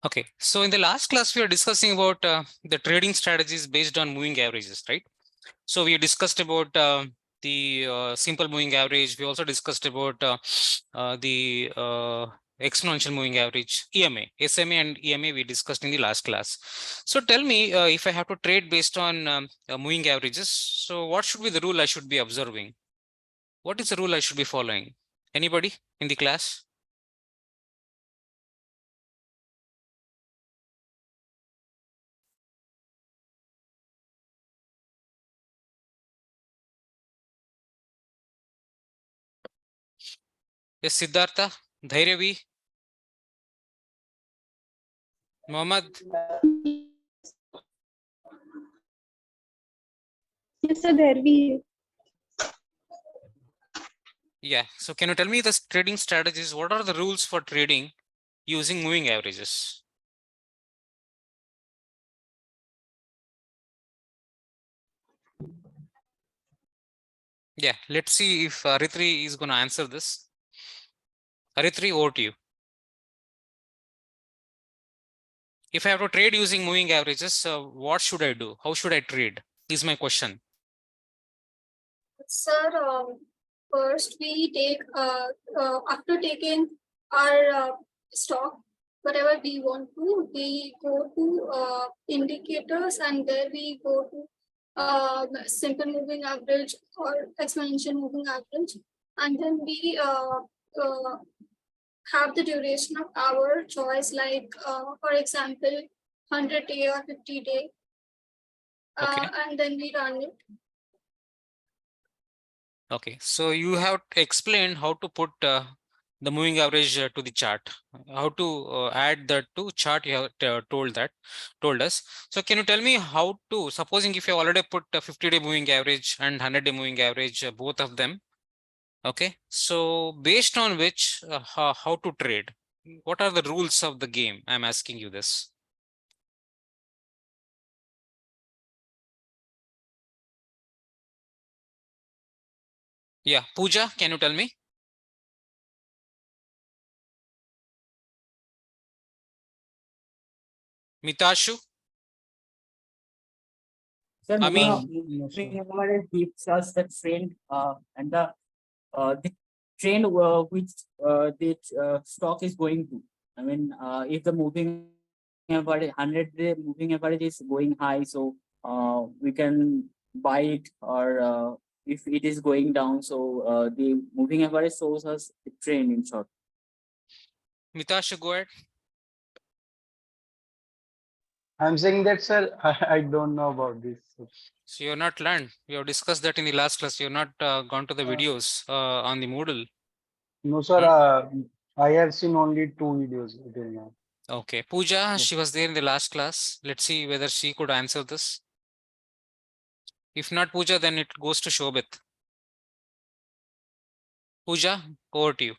Okay, so in the last class, we were discussing about the trading strategies based on moving averages, right? So we discussed about the simple moving average. We also discussed about the exponential moving average, EMA, SMA and EMA we discussed in the last class. So tell me, if I have to trade based on moving averages, so what should be the rule I should be observing? What is the rule I should be following? Anybody in the class? Yes, Siddhartha, Dhairyavi, Mohammed. Yes, sir, there we. Yeah, so can you tell me the trading strategies? What are the rules for trading using moving averages? Yeah, let's see if Aritri is going to answer this. Aritri, over to you. If I have to trade using moving averages, what should I do? How should I trade? Is my question. Sir, first we take after taking our stock, whatever we want to, we go to indicators, and there we go to simple moving average or exponential moving average, and then we have the duration of our choice, like for example, 100-day or 50-day, Okay. and then we run it. Okay, so you have explained how to put the moving average to the chart, how to add that to chart. You have told us. So can you tell me how to, supposing if you already put a 50-day moving average and 100-day moving average, both of them. Okay, so based on which, how to trade? What are the rules of the game? I'm asking you this. Yeah, Pooja, can you tell me? Mitashu? Sir, Ami? moving average gives us the trend and the trend which the stock is going to. I mean, if the moving average 100-day moving average is going high, so we can buy it, or if it is going down, so the moving average shows us the trend in short. Mitashu, go ahead. I'm saying that, sir, I don't know about this. So you're not learned. You have discussed that in the last class. You're not gone to the videos on the Moodle. No, sir, I have seen only 2 videos till now. Okay, Pooja, she was there in the last class. Let's see whether she could answer this. If not Pooja, then it goes to Shobit. Pooja, over to you.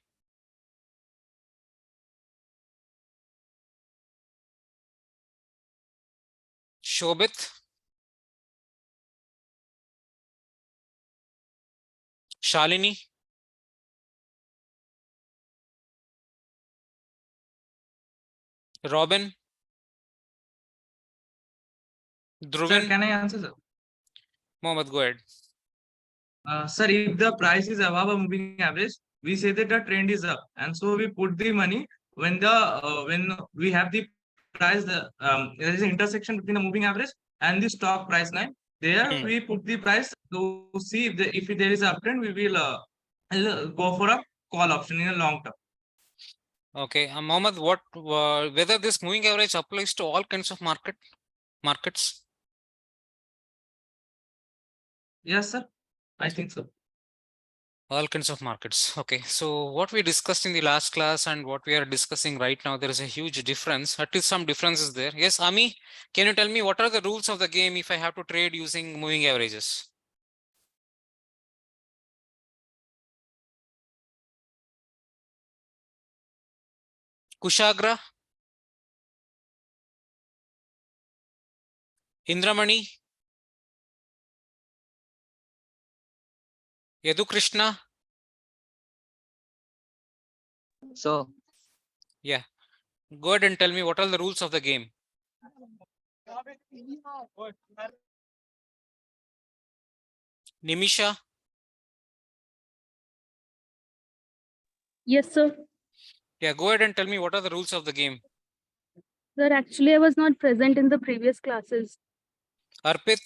Shobit, Shalini, Robin, Dhruvin. Sir, can I answer, sir? Mohammed, go ahead. Sir, if the price is above a moving average, we say that the trend is up, and so we put the money when we have the price. There is an intersection between the moving average and the stock price line. There we put the price to see if there is an uptrend. We will go for a call option in a long term. Okay, Mohammed, what whether this moving average applies to all kinds of markets? Yes, sir. I think so. All kinds of markets. Okay, so what we discussed in the last class and what we are discussing right now, there is a huge difference. At least some differences there. Yes, Ami, can you tell me what are the rules of the game if I have to trade using moving averages? Kushagra, Indramani, Yadu Krishna. So Yeah. Go ahead and tell me what are the rules of the game. Nimisha, Yes, sir. yeah, go ahead and tell me what are the rules of the game. Sir, actually, I was not present in the previous classes. Arpit,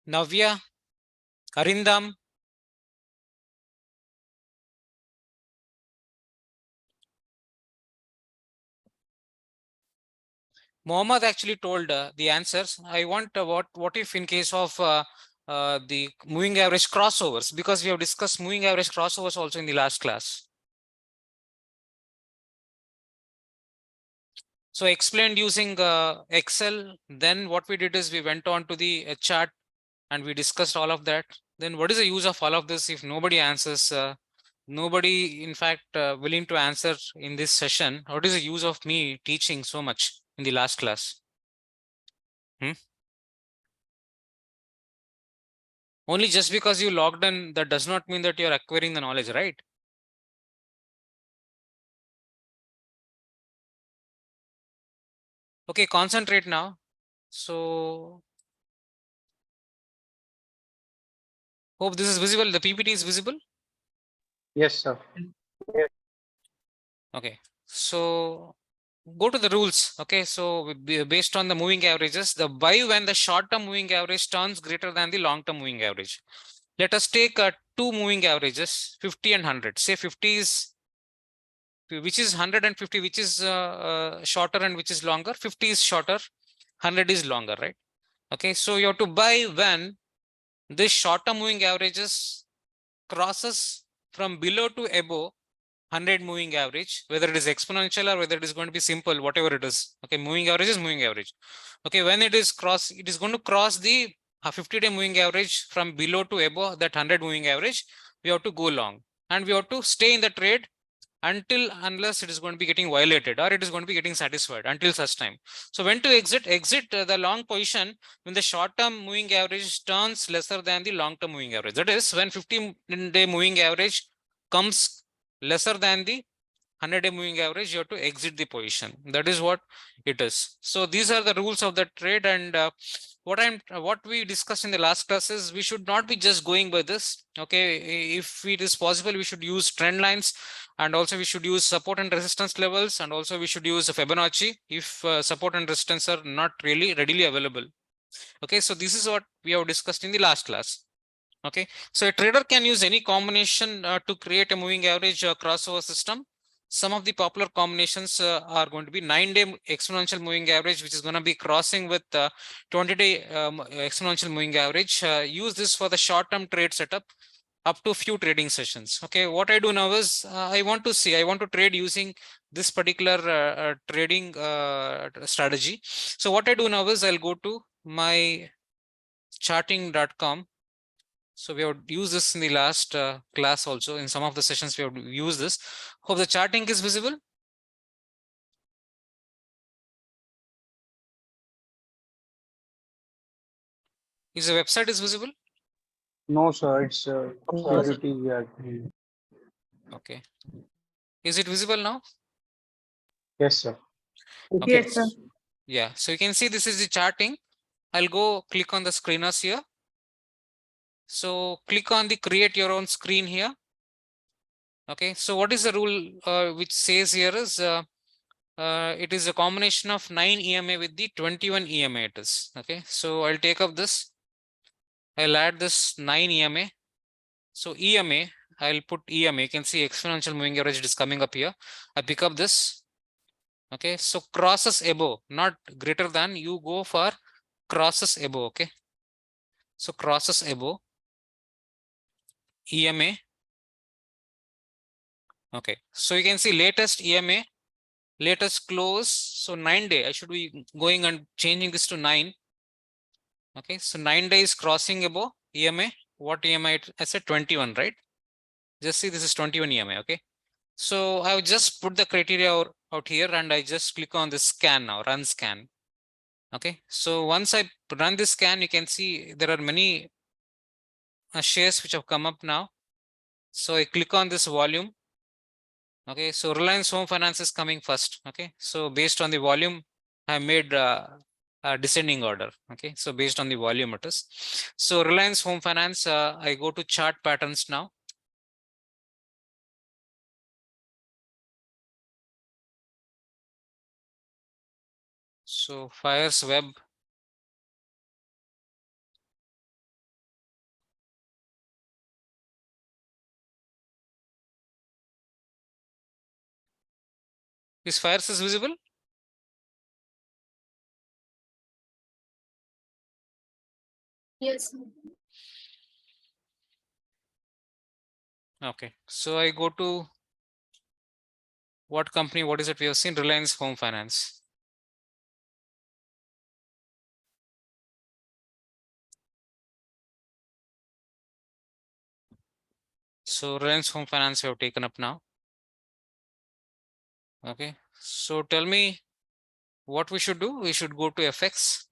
Navya, Arindam, Mohammed actually told the answers. I want what if in case of the moving average crossovers, because we have discussed moving average crossovers also in the last class. So explained using Excel. Then what we did is we went on to the chart and we discussed all of that. Then what is the use of all of this if nobody answers? Nobody, in fact, willing to answer in this session. What is the use of me teaching so much in the last class? Only just because you logged in, that does not mean that you're acquiring the knowledge, right? Okay, concentrate now. So hope this is visible. The PPT is visible. Yes, sir. Okay, so go to the rules. Okay, so based on the moving averages, the buy when the short-term moving average turns greater than the long-term moving average. Let us take two moving averages, 50 and 100. Say 50 is, which is 150, which is shorter and which is longer. 50 is shorter, 100 is longer, right? Okay, so you have to buy when this short-term moving averages crosses from below to above 100 moving average, whether it is exponential or whether it is going to be simple, whatever it is. Okay, moving average is moving average. Okay, when it is going to cross the 50-day moving average from below to above that 100 moving average, we have to go long and we have to stay in the trade unless it is going to be getting violated or it is going to be getting satisfied until such time. So when to exit the long position when the short-term moving average turns lesser than the long-term moving average. That is when 15-day moving average comes lesser than the 100-day moving average, you have to exit the position. That is what it is. So these are the rules of the trade, and what we discussed in the last class is we should not be just going by this. Okay, if it is possible, we should use trend lines, and also we should use support and resistance levels, and also we should use Fibonacci if support and resistance are not really readily available. Okay, so this is what we have discussed in the last class. Okay, so a trader can use any combination to create a moving average crossover system. Some of the popular combinations are going to be 9-day exponential moving average, which is going to be crossing with 20-day exponential moving average. Use this for the short-term trade setup up to few trading sessions. Okay, what I do now is I want to trade using this particular trading strategy. So what I do now is I'll go to my charting.com. So we have used this in the last class also. In some of the sessions, we have used this. Hope the charting is visible. Is the website is visible? No, sir. It's No, sir. PPT. Yeah. Okay. Is it visible now? Yes, sir. Okay. Yes, sir. Yeah. So you can see this is the charting. I'll go click on the screeners here. So click on the create your own screen here. Okay. So what is the rule which says here is it is a combination of 9 EMA with the 21 EMA it is. Okay. So I'll take up this. I'll add this 9 EMA. So EMA, I'll put EMA. You can see exponential moving average is coming up here. I pick up this. Okay. So crosses above, not greater than, you go for crosses above. Okay. So crosses above EMA. Okay. So you can see latest EMA, latest close. So 9-day, I should be going and changing this to 9. Okay. So 9 days crossing above EMA. What EMA? I said 21, right? Just see this is 21 EMA. Okay. So I would just put the criteria out here and I just click on the scan now, run scan. Okay. So once I run this scan, you can see there are many shares which have come up now. So I click on this volume. Okay, so Reliance Home Finance is coming first. Okay, so based on the volume, I made a descending order. Okay, so based on the volume it is. So Reliance Home Finance, I go to chart patterns now. So Fire's Web. Is Fires is visible? Yes. Okay, so I go to what company? What is it? We have seen Reliance Home Finance. So Reliance Home Finance we have taken up now. Okay, so tell me what we should do. We should go to FX.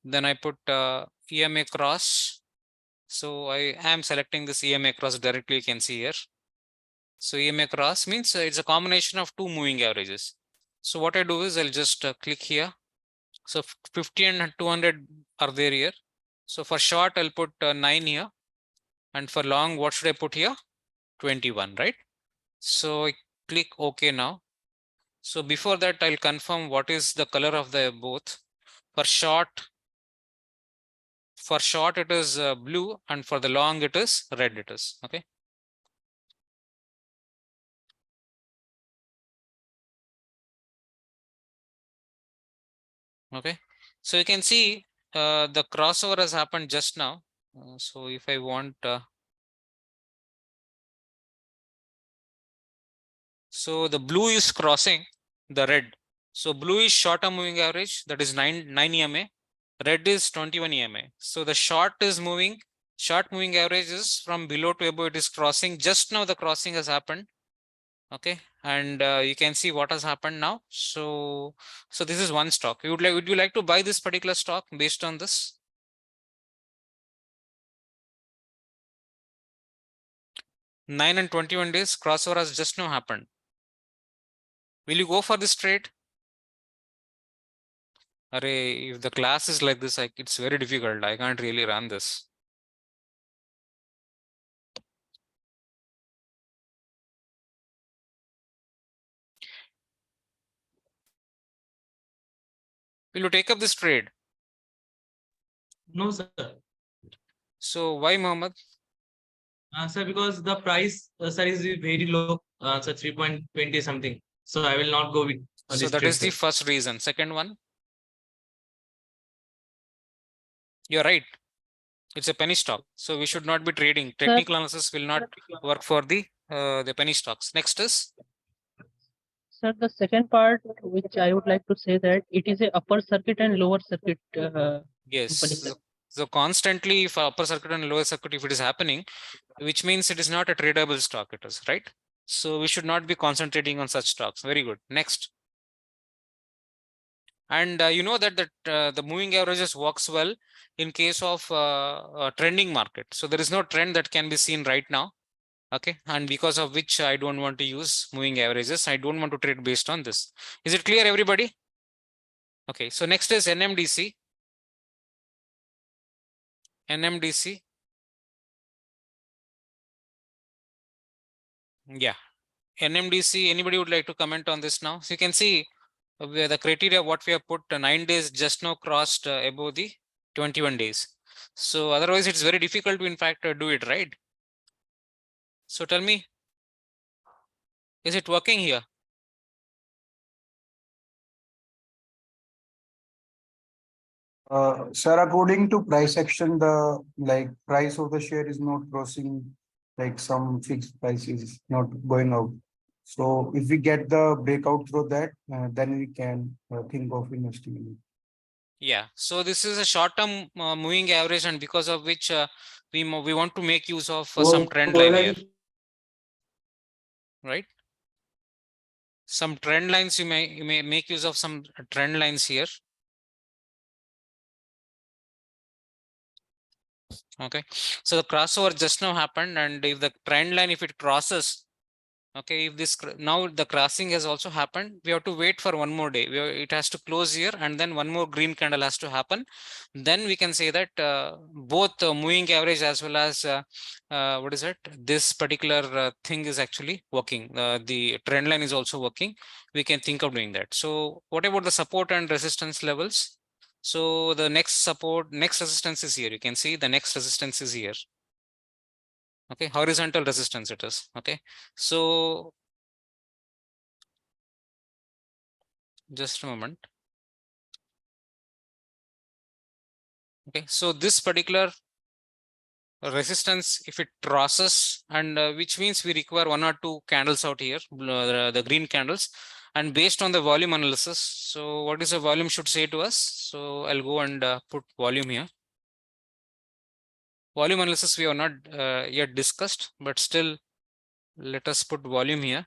Then I put EMA cross. So I am selecting this EMA cross directly. You can see here. So EMA cross means it's a combination of two moving averages. So what I do is I'll just click here. So 50 and 200 are there here. So for short, I'll put 9 here. And for long, what should I put here? 21, right? So I click OK now. So before that, I'll confirm what is the color of the both. For short, it is blue, and for the long, it is red. It is okay. Okay, so you can see the crossover has happened just now. So if I want, so the blue is crossing the red. So blue is short-term moving average, that is 9 EMA. Red is 21 EMA. So the short moving average is from below to above. It is crossing. Just now the crossing has happened. Okay, and you can see what has happened now. So this is one stock. Would you like to buy this particular stock based on this? Nine and 21 days crossover has just now happened. Will you go for this trade? Array, if the class is like this, it's very difficult. I can't really run this. Will you take up this trade? No, sir. So why, Mohammed? Sir, because the price, sir, is very low, sir, 3.20 something. So I will not go with So this that trade, is the sir. first reason. Second one, you're right. It's a penny stock. So we should not be trading. Technical analysis will not work for the penny stocks. Next is, Sir, the second part, which I would like to say that it is a upper circuit and lower circuit company. yes. So constantly, if upper circuit and lower circuit, if it is happening, which means it is not a tradable stock, it is right. So we should not be concentrating on such stocks. Very good. Next. And you know that the moving averages works well in case of a trending market. So there is no trend that can be seen right now. Okay, and because of which I don't want to use moving averages. I don't want to trade based on this. Is it clear, everybody? Okay, so next is NMDC. NMDC. Yeah, NMDC. Anybody would like to comment on this now? So you can see where the criteria what we have put 9 days just now crossed above the 21 days. So otherwise it's very difficult to in fact do it, right? So tell me, is it working here? Sir, according to price action, the price of the share is not crossing some fixed price is not going out. So if we get the breakout through that, then we can think of investing in it. Yeah, so this is a short-term moving average, and because of which we want to make use of some trend line here, right? Some trend lines, you may make use of some trend lines here. Okay, so the crossover just now happened, and if the trend line, if it crosses, okay, if this now the crossing has also happened, we have to wait for one more day. It has to close here, and then one more green candle has to happen. Then we can say that both moving average as well as what is it? This particular thing is actually working. The trend line is also working. We can think of doing that. So what about the support and resistance levels? So the next support, next resistance is here. You can see the next resistance is here. Okay, horizontal resistance it is. Okay, so just a moment. Okay, so this particular resistance, if it crosses, and which means we require one or two candles out here, the green candles, and based on the volume analysis. So what is the volume should say to us? So I'll go and put volume here. Volume analysis we have not yet discussed, but still let us put volume here.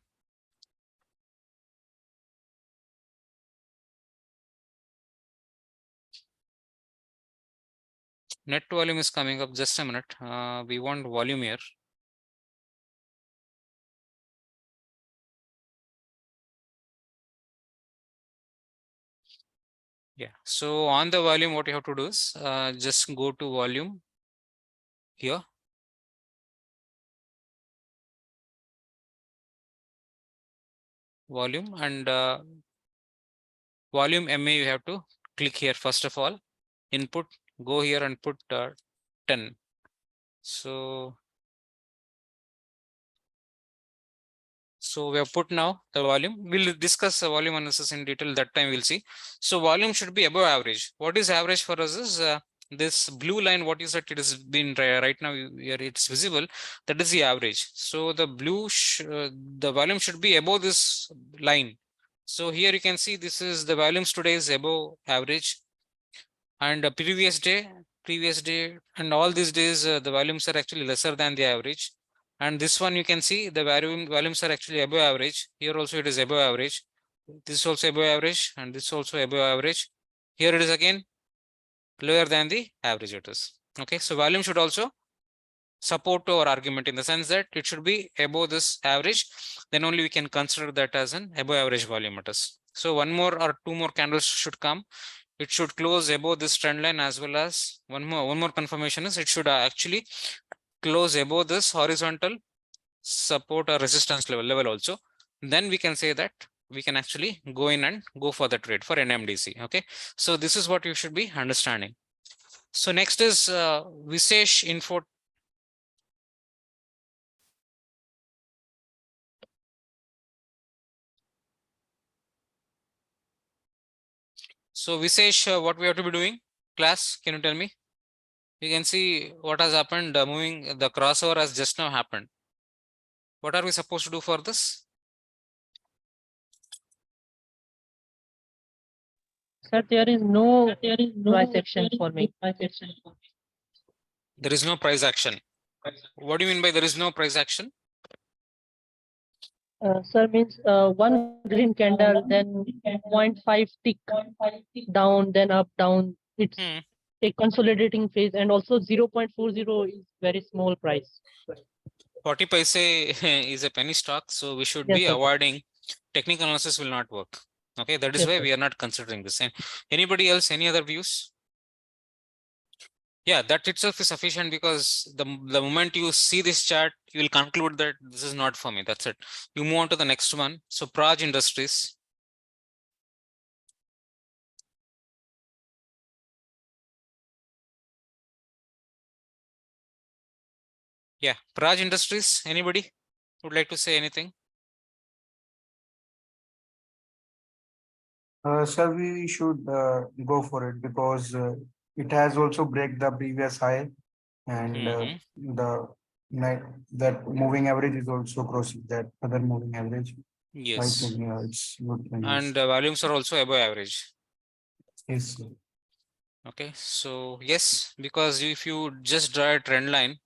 Net volume is coming up. Just a minute. We want volume here. Yeah. So on the volume, what you have to do is just go to volume here. Volume and volume MA, you have to click here first of all. Input, go here and put 10. So we have put now the volume. We'll discuss the volume analysis in detail. That time we'll see. So volume should be above average. What is average for us is this blue line. What is it? It has been right now here. It's visible. That is the average. So the blue, the volume should be above this line. So here you can see this is the volumes today is above average, and previous day, and all these days the volumes are actually lesser than the average. And this one you can see the volumes are actually above average. Here also it is above average. This is also above average, and this also above average. Here it is again lower than the average it is. Okay, so volume should also support our argument in the sense that it should be above this average. Then only we can consider that as an above average volume it is. So one more or two more candles should come. It should close above this trend line, as well as one more confirmation is it should actually close above this horizontal support or resistance level also. Then we can say that we can actually go in and go for the trade for NMDC. Okay, so this is what you should be understanding. So next is Visesh info. So Visesh, what we have to be doing? Class, can you tell me? You can see what has happened. Moving the crossover has just now happened. What are we supposed to do for this? Sir, there is no price action for me. There is no price action. What do you mean by there is no price action? Sir, means one green candle, then 0.5 tick down, then up, down. It's a consolidating phase, and also 0.40 is very small price. 40 paise is a penny stock, so we should Yes, be sir. avoiding. Technical analysis will not work. Okay, that is Yes, why sir. we are not considering this. And anybody else, any other views? Yeah, that itself is sufficient, because the moment you see this chart, you will conclude that this is not for me. That's it. You move on to the next one. So Praj Industries. Yeah, Praj Industries. Anybody would like to say anything? Sir, we should go for it because it has also break the previous high, and the that moving average is also crossing that other moving average. I Yes. think it's good. And volumes are also above average. Yes. Okay, so yes, because if you just draw a trend line,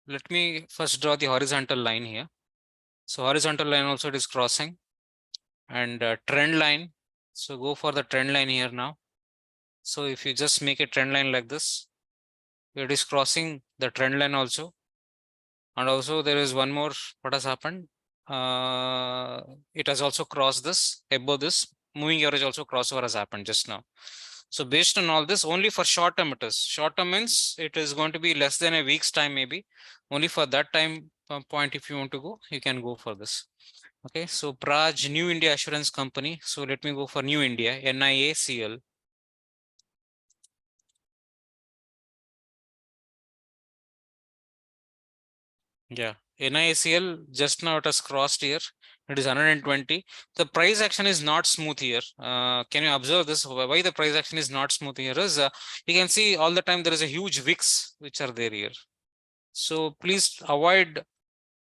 let me first draw the horizontal line here. So horizontal line also it is crossing, and trend line. So go for the trend line here now. So if you just make a trend line like this, It is crossing the trend line also. And also there is one more, what has happened? It has also crossed this, above this, moving average also crossover has happened just now. So based on all this, only for short term it is. Short term means it is going to be less than a week's time maybe. Only for that time point, if you want to go, you can go for this. Okay, so Praj New India Assurance Company. So let me go for New India, NIACL. Yeah, NIACL just now it has crossed here. It is 120. The price action is not smooth here. Can you observe this? Why the price action is not smooth here is you can see all the time there is a huge wicks which are there here. So please avoid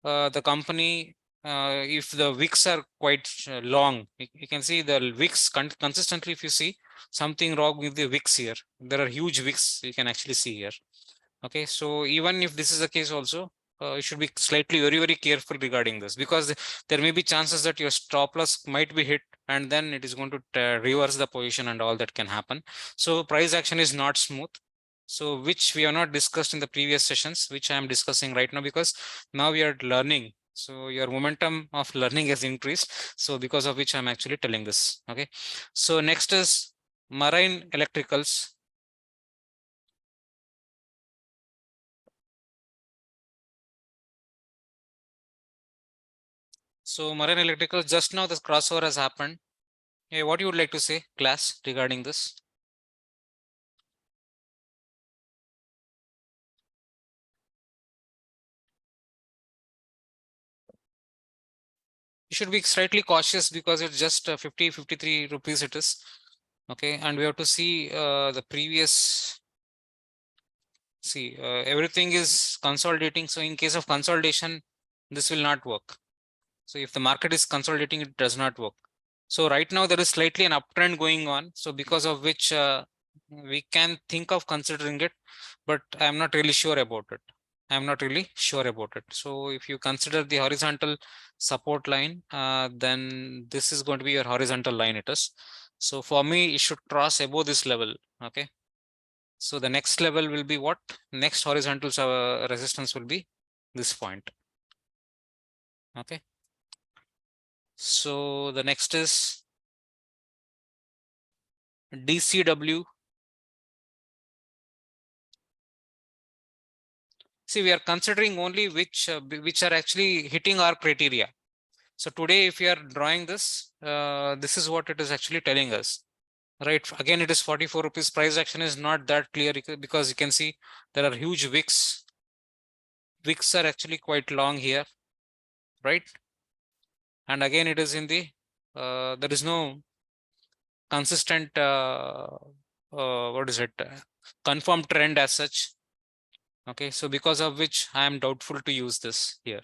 the company if the wicks are quite long. You can see the wicks consistently. If you see something wrong with the wicks here, there are huge wicks you can actually see here. Okay, so even if this is the case also, you should be slightly very careful regarding this, because there may be chances that your stop loss might be hit and then it is going to reverse the position and all that can happen. So price action is not smooth. So which we have not discussed in the previous sessions, which I am discussing right now, because now we are learning. So your momentum of learning has increased. So because of which I'm actually telling this. Okay. So next is marine electricals. So marine electrical, just now this crossover has happened. Hey, what you would like to say, class, regarding this? You should be slightly cautious because it's just 53 rupees it is. Okay, and we have to see the previous. See, everything is consolidating. So in case of consolidation, this will not work. So if the market is consolidating, it does not work. So right now there is slightly an uptrend going on. So because of which we can think of considering it, but I'm not really sure about it. I'm not really sure about it. So if you consider the horizontal support line, then this is going to be your horizontal line it is. So for me, it should cross above this level. Okay. So the next level will be what? Next horizontal resistance will be this point. Okay. So the next is DCW. See, we are considering only which are actually hitting our criteria. So today, if you are drawing this, this is what it is actually telling us. Right. Again, it is 44 rupees. Price action is not that clear because you can see there are huge wicks. Wicks are actually quite long here. Right. And again, it is in the, there is no consistent, what is it? Confirmed trend as such. Okay. So because of which I am doubtful to use this here.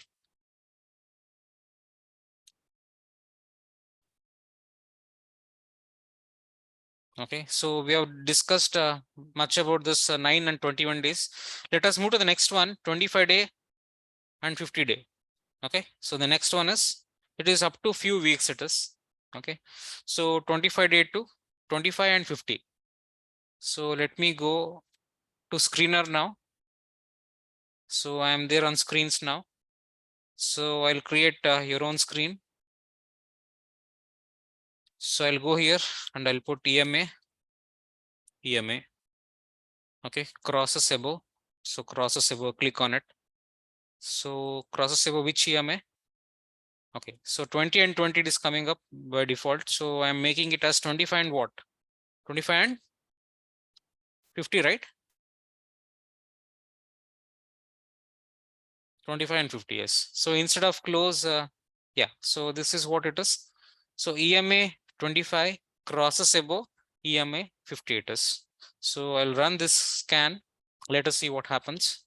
Okay, so we have discussed much about this 9 and 21 days. Let us move to the next one, 25-day and 50-day. Okay, so the next one is, it is up to few weeks it is. Okay, so 25-day to 25 and 50. So let me go to screener now. So I am there on screens now. So I'll create your own screen. So I'll go here and I'll put EMA. Okay, crosses above. So crosses above, click on it. So crosses above which EMA? Okay, so 20 and 20 is coming up by default. So I'm making it as 25 and what? 25 and 50, right? 25 and 50, yes. So instead of close, yeah, so this is what it is. So EMA 25 crosses above EMA 50 it is. So I'll run this scan. Let us see what happens.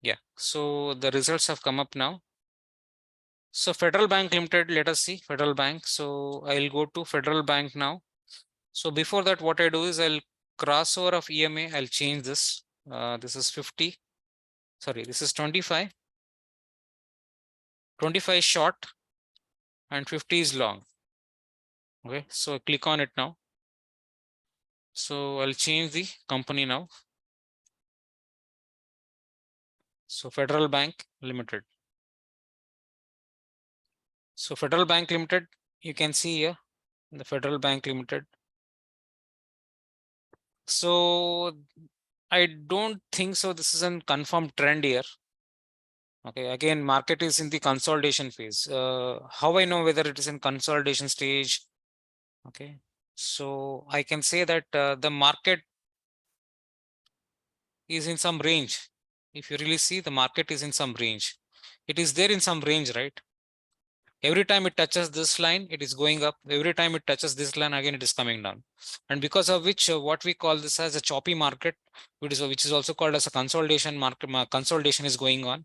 Yeah, so the results have come up now. So Federal Bank Limited, let us see Federal Bank. So I'll go to Federal Bank now. So before that, what I do is I'll crossover of EMA. I'll change this. This is 50. Sorry, this is 25. 25 is short and 50 is long. Okay, so click on it now. So I'll change the company now. So Federal Bank Limited. So Federal Bank Limited, you can see here the Federal Bank Limited. So I don't think so. This is a confirmed trend here. Okay, again, market is in the consolidation phase. How I know whether it is in consolidation stage? Okay, so I can say that the market is in some range. If you really see, the market is in some range. It is there in some range, right? Every time it touches this line, it is going up. Every time it touches this line, again, it is coming down. And because of which, what we call this as a choppy market, which is also called as a consolidation market, consolidation is going on.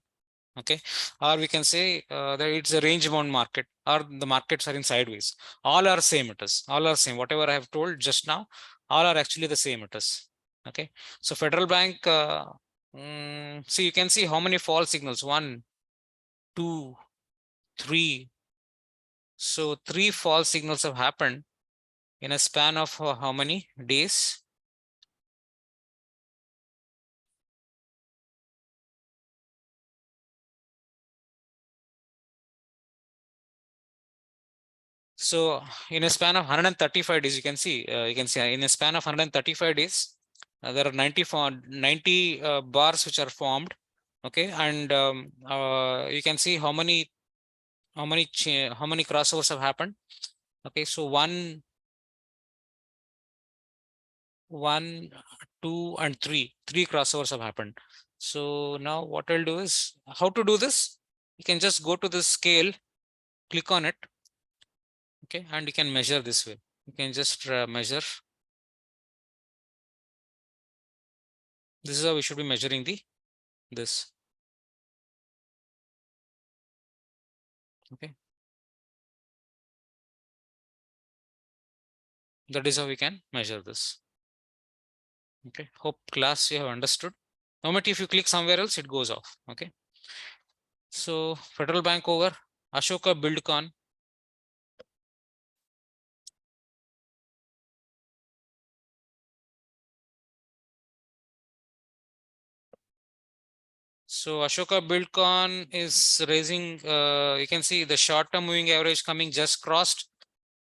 Okay, or we can say that it's a range bound market, or the markets are in sideways. All are same. It is all are same. Whatever I have told just now, all are actually the same. It is okay. So Federal Bank, see, you can see how many fall signals. 1, 2, 3. So 3 fall signals have happened in a span of how many days? So in a span of 135 days, you can see in a span of 135 days, there are 90 bars which are formed. Okay, and you can see how many crossovers have happened. Okay, so 1, 2, and 3 crossovers have happened. So now what I'll do is, how to do this? You can just go to the scale, click on it. Okay, and you can measure this way. You can just measure. This is how we should be measuring this. Okay, that is how we can measure this. Okay, hope class you have understood. No matter if you click somewhere else, it goes off. Okay, so Federal Bank over, Ashoka Buildcon. So Ashoka Buildcon is raising, you can see the short-term moving average coming just crossed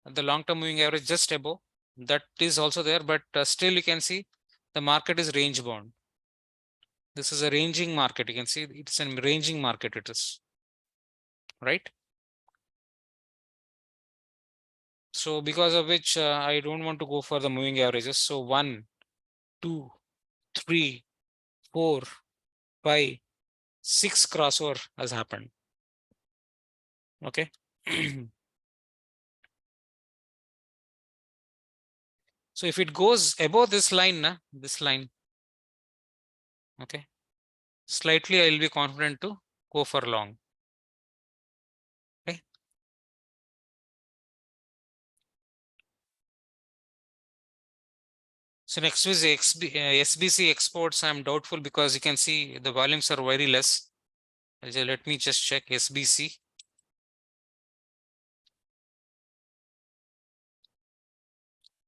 the long-term moving average just above. That is also there, but still you can see the market is range bound. This is a ranging market. You can see it's a ranging market. It is right. So because of which I don't want to go for the moving averages. So 1, 2, 3, 4, 5, 6 crossover has happened. Okay. So if it goes above this line, okay, slightly I will be confident to go for long. Okay. So next is SBC exports. I'm doubtful because you can see the volumes are very less. Let me just check SBC.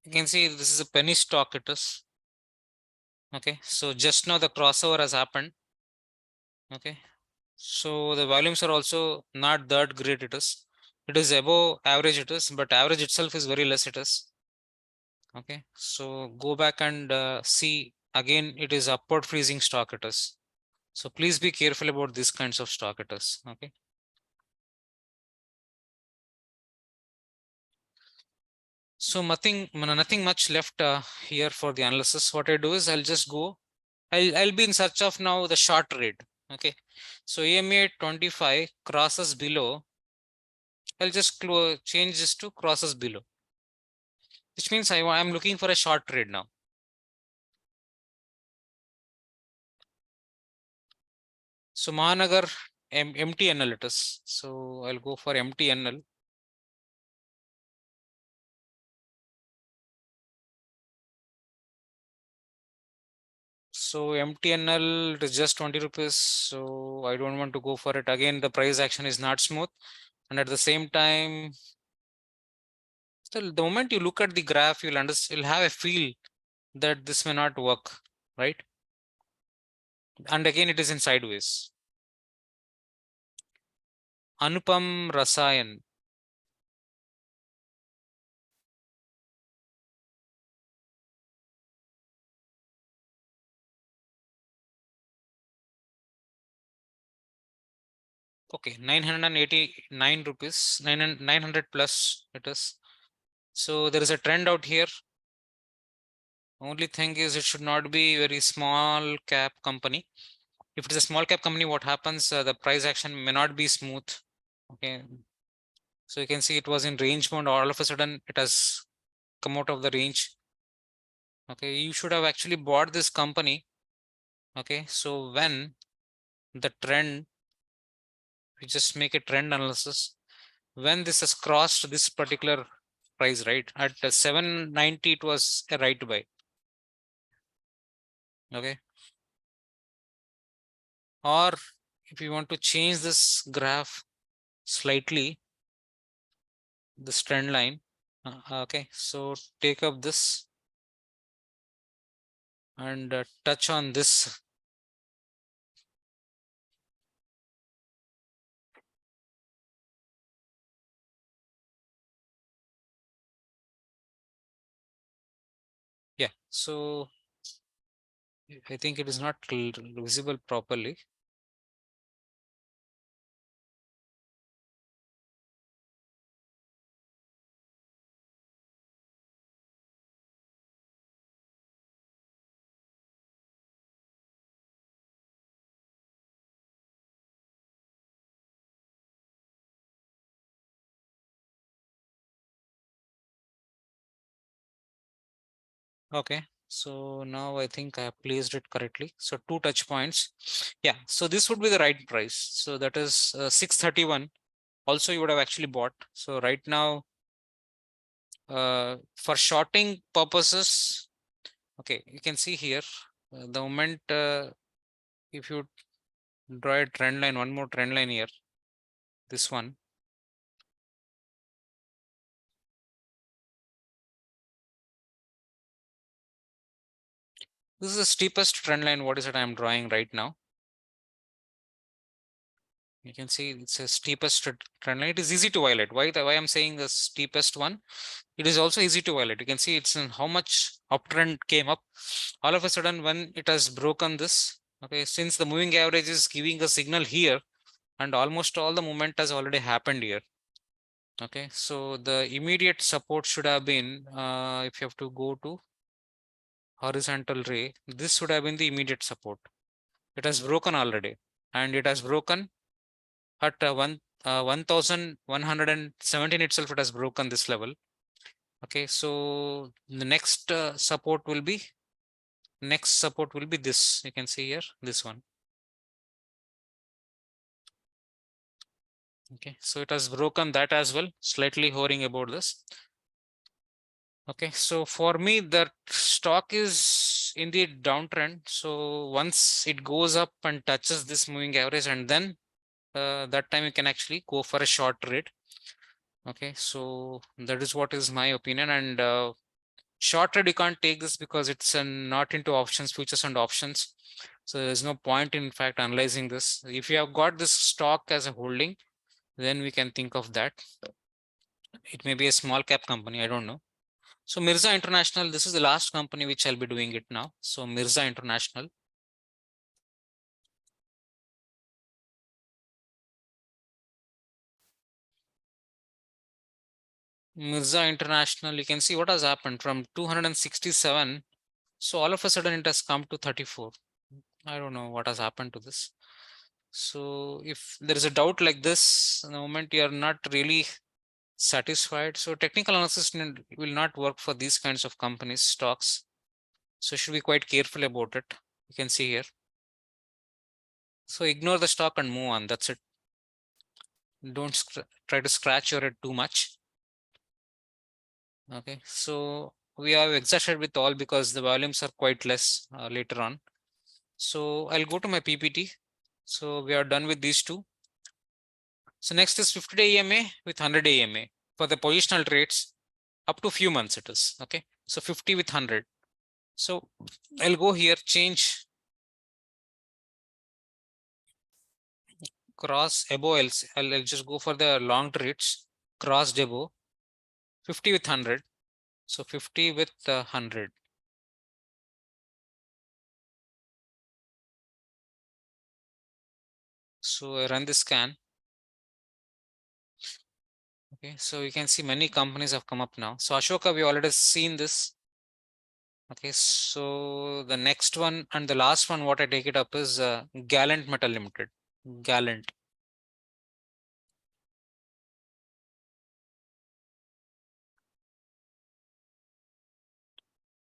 You can see this is a penny stock. It is okay. So just now the crossover has happened. Okay, so the volumes are also not that great. It is above average. It is, but average itself is very less. It is okay. So go back and see again. It is upward freezing stock. It is. So please be careful about these kinds of stock. It is okay. So nothing much left here for the analysis. What I do is I'll just go. I'll be in search of now the short trade. Okay, so EMA 25 crosses below. I'll just change this to crosses below, which means I'm looking for a short trade now. So Mahanagar MTNL it is. So I'll go for MTNL. So MTNL is just 20 rupees. So I don't want to go for it. Again, the price action is not smooth. And at the same time, still the moment you look at the graph, you'll have a feel that this may not work, right? And again, it is in sideways. Anupam Rasayan. Okay, 989 rupees, 900 plus it is. So there is a trend out here. Only thing is it should not be very small cap company. If it is a small cap company, what happens? The price action may not be smooth. Okay. So you can see it was in range bound. All of a sudden it has come out of the range. Okay. You should have actually bought this company. Okay. So when the trend, we just make a trend analysis. When this has crossed this particular price, right? At 790, it was a right buy. Okay. Or if you want to change this graph slightly, this trend line, okay, so take up this and touch on this. Yeah, so I think it is not visible properly. Okay, so now I think I have placed it correctly. So 2 touch points. Yeah, so this would be the right price. So that is 631. Also, you would have actually bought. So right now, for shorting purposes, okay, you can see here the moment if you draw a trend line, one more trend line here, this one. This is the steepest trend line. What is it I'm drawing right now? You can see it's a steepest trend line. It is easy to violate. Why I'm saying the steepest one? It is also easy to violate. You can see it's in how much uptrend came up. All of a sudden, when it has broken this, okay, since the moving average is giving a signal here, and almost all the movement has already happened here. Okay, so the immediate support should have been, if you have to go to horizontal ray, this should have been the immediate support. It has broken already, and it has broken at 1117 itself. It has broken this level. Okay, so the next support will be this. You can see here, this one. Okay, so it has broken that as well, slightly hovering about this. Okay, so for me, the stock is in the downtrend. So once it goes up and touches this moving average, and then that time you can actually go for a short trade. Okay, so that is what is my opinion. And short trade, you can't take this because it's not into options, futures and options. So there's no point in fact analyzing this. If you have got this stock as a holding, then we can think of that. It may be a small cap company, I don't know. So Mirza International, this is the last company which I'll be doing it now. So Mirza International. Mirza International, you can see what has happened from 267. So all of a sudden it has come to 34. I don't know what has happened to this. So if there is a doubt like this, the moment you are not really satisfied, so technical analysis will not work for these kinds of companies, stocks. So should be quite careful about it. You can see here. So ignore the stock and move on. That's it. Don't try to scratch your head too much. Okay, so we have exhausted with all because the volumes are quite less later on. So I'll go to my PPT. So we are done with these two. So next is 50-day EMA with 100-day EMA for the positional trades up to few months it is. Okay, so 50 with 100. So I'll go here, change cross above else. I'll just go for the long trades, crossed above 50 with 100. So 50 with 100. So I run the scan. Okay, so you can see many companies have come up now. So Ashoka, we already seen this. Okay, so the next one and the last one, what I take it up is Gallant Metal Limited. Gallant.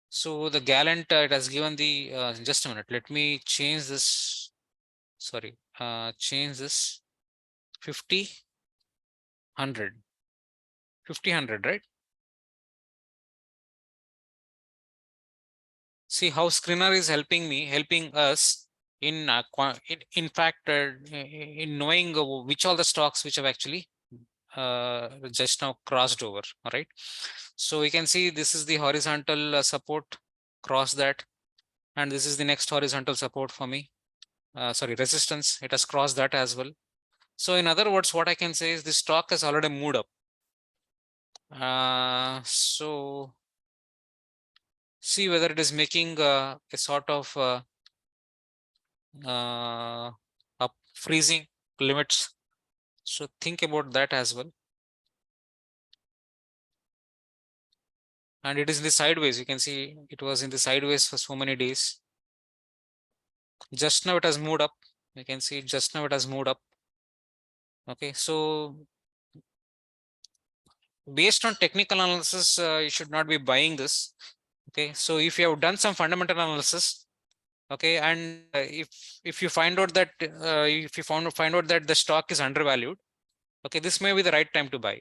So the Gallant, it has given the, just a minute, let me change this. Sorry, change this 50, 100. 50, 100, right? See how Screener is helping us in, in fact, in knowing which all the stocks which have actually just now crossed over. All right. So we can see this is the horizontal support, cross that, and this is the next horizontal support for me. Sorry, resistance. It has crossed that as well. So in other words, what I can say is the stock has already moved up. So see whether it is making a sort of up freezing limits. So think about that as well. And it is in the sideways. You can see it was in the sideways for so many days. Just now it has moved up. You can see just now it has moved up. Okay, so based on technical analysis, you should not be buying this. Okay, so if you have done some fundamental analysis, okay, and if you find out that if you find out that the stock is undervalued, okay, this may be the right time to buy.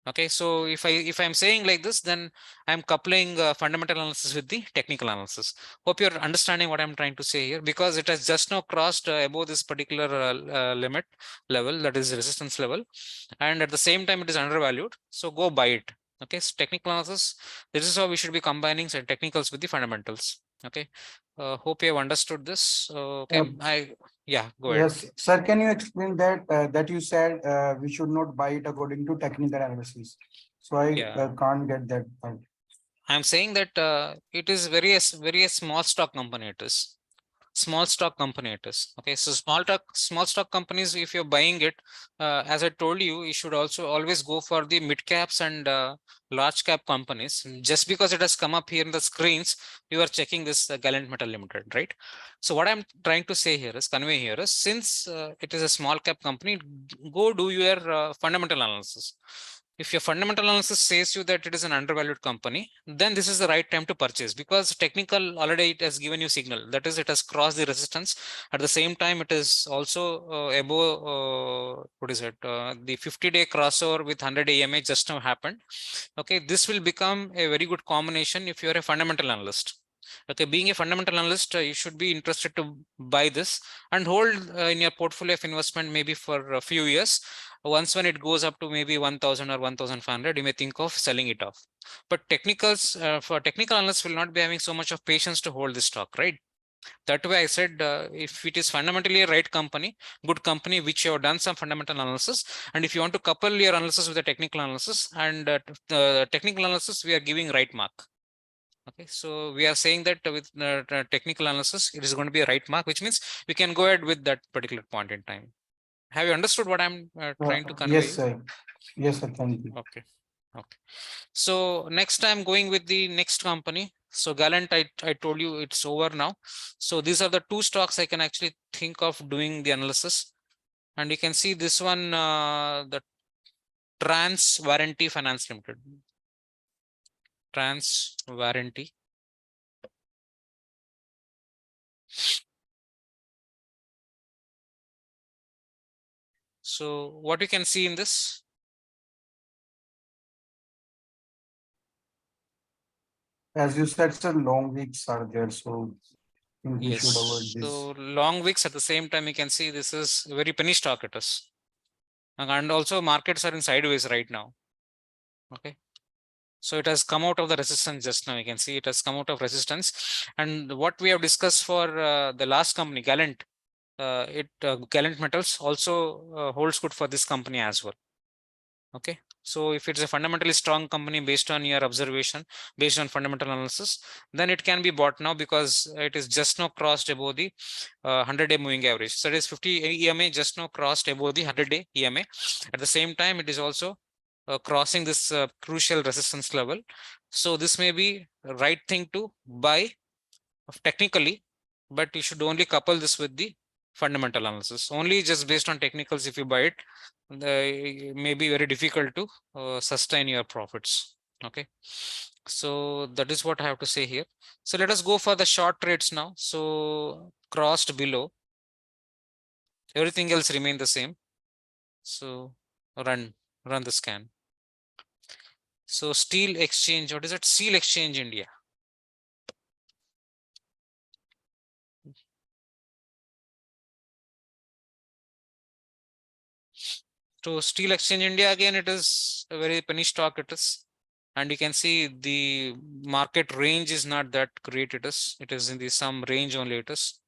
Okay, so if I'm saying like this, then I'm coupling fundamental analysis with the technical analysis. Hope you're understanding what I'm trying to say here, because it has just now crossed above this particular limit level, that is resistance level, and at the same time it is undervalued. So go buy it. Okay, so technical analysis, this is how we should be combining some technicals with the fundamentals. Okay, hope you have understood this. Okay, yeah, go ahead. Yes, sir, can you explain that that you said we should not buy it according to technical analysis? So I Yeah. can't get that part. I'm saying that it is very a small stock company. It is small stock company. It is okay. So small stock companies, if you're buying it, as I told you, you should also always go for the mid caps and large cap companies. Just because it has come up here in the screens, you are checking this Gallant Metal Limited, right? So what I'm trying to say here is, convey here is, since it is a small cap company, go do your fundamental analysis. If your fundamental analysis says you that it is an undervalued company, then this is the right time to purchase, because technical already it has given you signal, that is it has crossed the resistance. At the same time, it is also above what is it, the 50-day crossover with 100 EMA just now happened. Okay, this will become a very good combination if you are a fundamental analyst. Okay, being a fundamental analyst, you should be interested to buy this and hold in your portfolio of investment maybe for a few years. Once when it goes up to maybe 1000 or 1500, you may think of selling it off. But technicals, for technical analysts, will not be having so much of patience to hold this stock, right? That way I said, if it is fundamentally a right company, good company, which you have done some fundamental analysis, and if you want to couple your analysis with the technical analysis, and the technical analysis, we are giving right mark. Okay, so we are saying that with technical analysis, it is going to be a right mark, which means we can go ahead with that particular point in time. Have you understood what I'm trying to convey? Yes, sir. Yes, sir. Thank you. Okay. Okay. So next I'm going with the next company. So Gallant, I told you it's over now. So these are the two stocks I can actually think of doing the analysis. And you can see this one, the Trans Warranty Finance Limited. Trans Warranty. So what you can see in this? As you said, sir, long weeks are there, so I think we Yes. should avoid this. So long wicks, at the same time, you can see this is a very penny stock it is. And also markets are in sideways right now. Okay. So it has come out of the resistance just now. You can see it has come out of resistance. And what we have discussed for the last company, Gallant, Gallant Metals also holds good for this company as well. Okay, so if it's a fundamentally strong company based on your observation, based on fundamental analysis, then it can be bought now because it is just now crossed above the 100-day moving average. So it is 50 EMA just now crossed above the 100-day EMA. At the same time, it is also crossing this crucial resistance level. So this may be the right thing to buy technically, but you should only couple this with the fundamental analysis. Only just based on technicals, if you buy it, it may be very difficult to sustain your profits. Okay, so that is what I have to say here. So let us go for the short trades now. So crossed below, everything else remain the same. So run the scan. So Steel Exchange, what is it? Steel Exchange India. So Steel Exchange India, again, it is a very penny stock it is. And you can see the market range is not that great. It is in the some range only it is.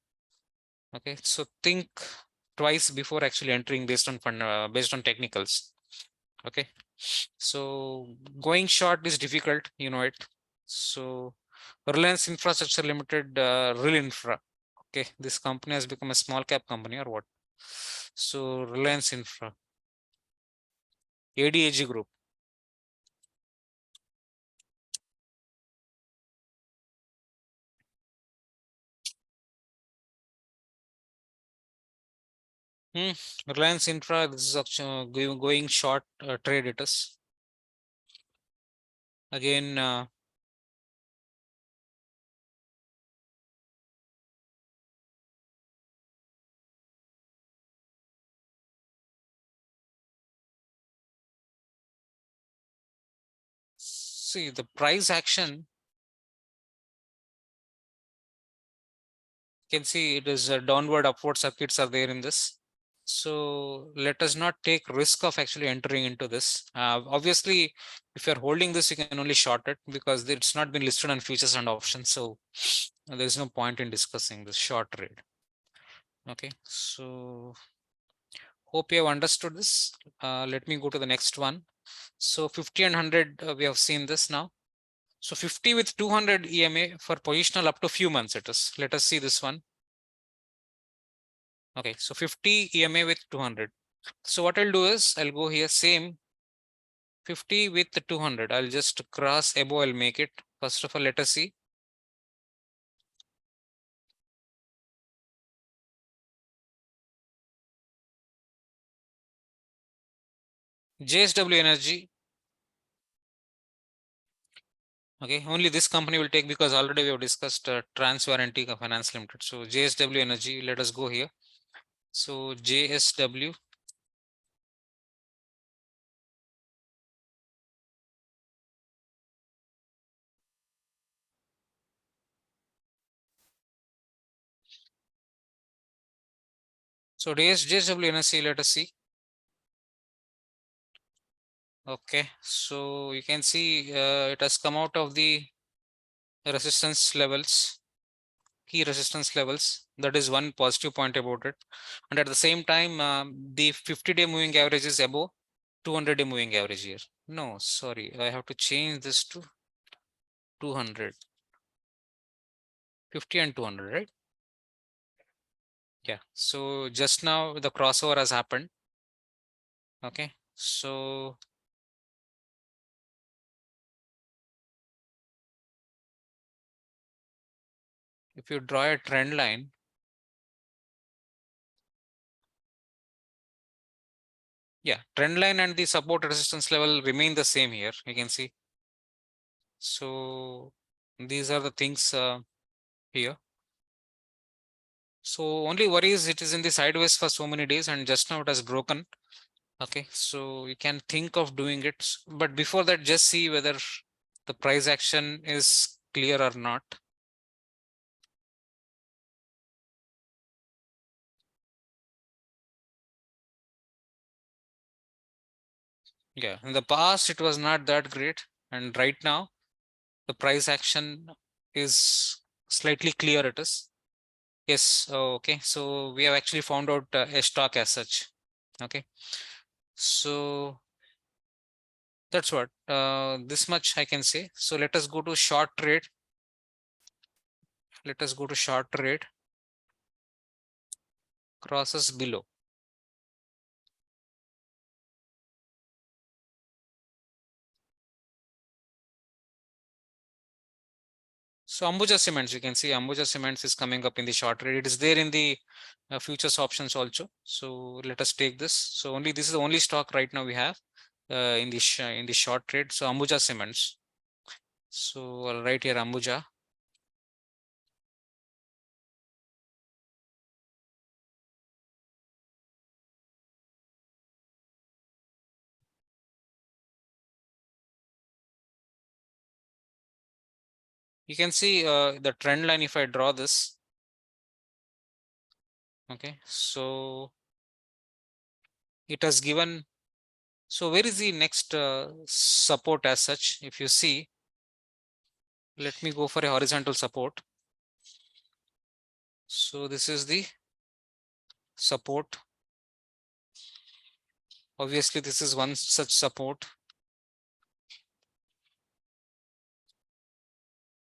Okay, so think twice before actually entering based on technicals. Okay, so going short is difficult, you know it. So Reliance Infrastructure Limited, Real Infra. Okay, this company has become a small cap company or what? So Reliance Infra, ADAG Group. Reliance Infra, this is actually going short trade it is. Again, see the price action. You can see it is downward upward circuits are there in this. So let us not take risk of actually entering into this. Obviously, if you're holding this, you can only short it because it's not been listed on futures and options. So there's no point in discussing this short trade. Okay, so hope you have understood this. Let me go to the next one. So 50 and 100, we have seen this now. So 50 with 200 EMA for positional up to few months it is. Let us see this one. Okay, so 50 EMA with 200. So what I'll do is I'll go here, same 50 with 200. I'll just cross above, I'll make it. First of all, let us see. JSW Energy. Okay, only this company will take because already we have discussed Trans Warranty Finance Limited. So JSW Energy, let us go here. So JSW. So JSW Energy, let us see. Okay, so you can see it has come out of the resistance levels, key resistance levels. That is one positive point about it. And at the same time, the 50-day moving average is above 200-day moving average here. No, sorry, I have to change this to 200. 50 and 200, right? Yeah, so just now the crossover has happened. Okay, so if you draw a trend line, yeah, trend line and the support resistance level remain the same here. You can see. So these are the things here. So only worry is it is in the sideways for so many days and just now it has broken. Okay, so you can think of doing it, but before that, just see whether the price action is clear or not. Yeah, in the past it was not that great, And right now, the price action is slightly clear. It is. Yes. Okay. So we have actually found out a stock as such. Okay. So that's what this much I can say. So let us go to short trade. Let us go to short trade. Crosses below. So Ambuja Cements, you can see Ambuja Cements is coming up in the short trade. It is there in the futures options also. So let us take this. So only this is the only stock right now we have in the short trade. So Ambuja Cements. So I'll write here Ambuja. You can see the trend line if I draw this. Okay, so it has given. So where is the next support as such? If you see, let me go for a horizontal support. So this is the support. Obviously, this is one such support.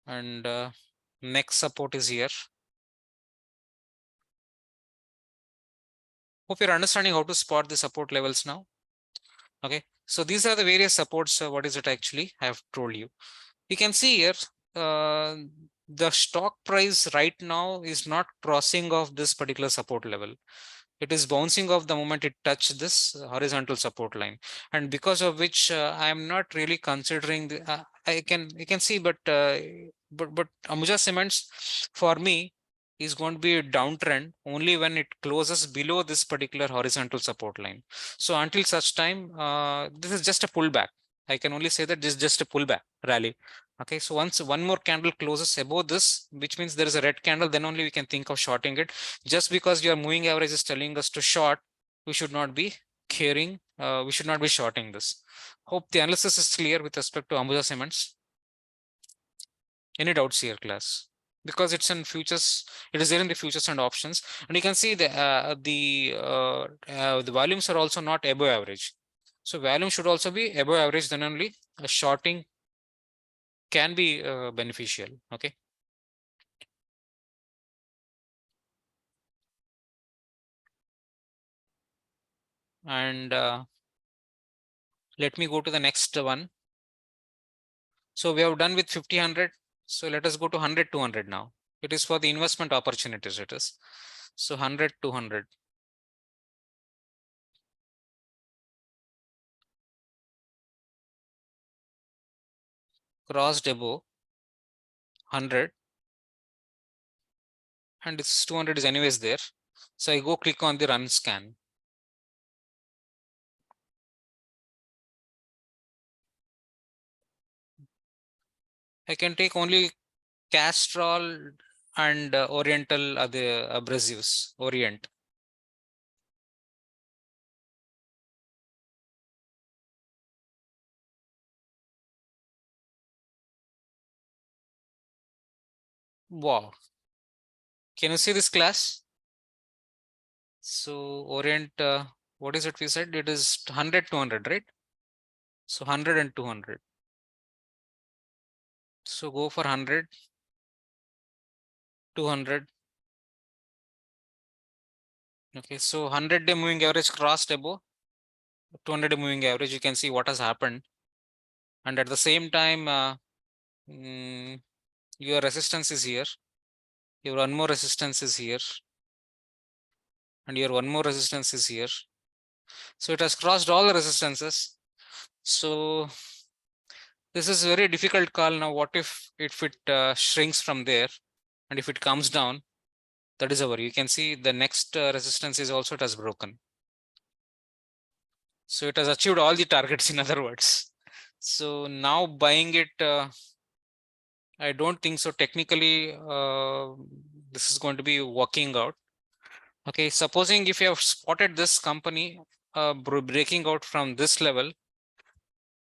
And next support is here. Hope you're understanding how to spot the support levels now. Okay, so these are the various supports. What is it actually? I have told you. You can see here the stock price right now is not crossing off this particular support level. It is bouncing off the moment it touched this horizontal support line, and because of which I am not really considering the. You can see, but Ambuja Cements for me is going to be a downtrend only when it closes below this particular horizontal support line. So until such time, this is just a pullback. I can only say that this is just a pullback rally. Okay, so once one more candle closes above this, which means there is a red candle, then only we can think of shorting it. Just because your moving average is telling us to short, we should not be caring. We should not be shorting this. Hope the analysis is clear with respect to Ambuja Cements. Any doubts here, class? Because it's in futures, it is there in the futures and options, and you can see the volumes are also not above average. So volume should also be above average, then only a shorting can be beneficial. Okay. And let me go to the next one. So we have done with 50, 100. So let us go to 100, 200 now. It is for the investment opportunities. It is. So 100, 200. Crossed above 100. And this 200 is anyways there. So I go click on the run scan. I can take only Castrol and Oriental the abrasives, Orient. Wow. Can you see this class? So Orient, what is it we said? It is 100, 200, right? So 100 and 200. So go for 100, 200. Okay, so 100-day moving average crossed above 200-day moving average. You can see what has happened. And at the same time, your resistance is here. Your one more resistance is here. And your one more resistance is here. So it has crossed all the resistances. So this is a very difficult call now. What if it shrinks from there, and if it comes down, that is over. You can see the next resistance is also it has broken. So it has achieved all the targets, in other words. So now buying it, I don't think so. Technically, this is going to be working out. Okay, supposing if you have spotted this company breaking out from this level,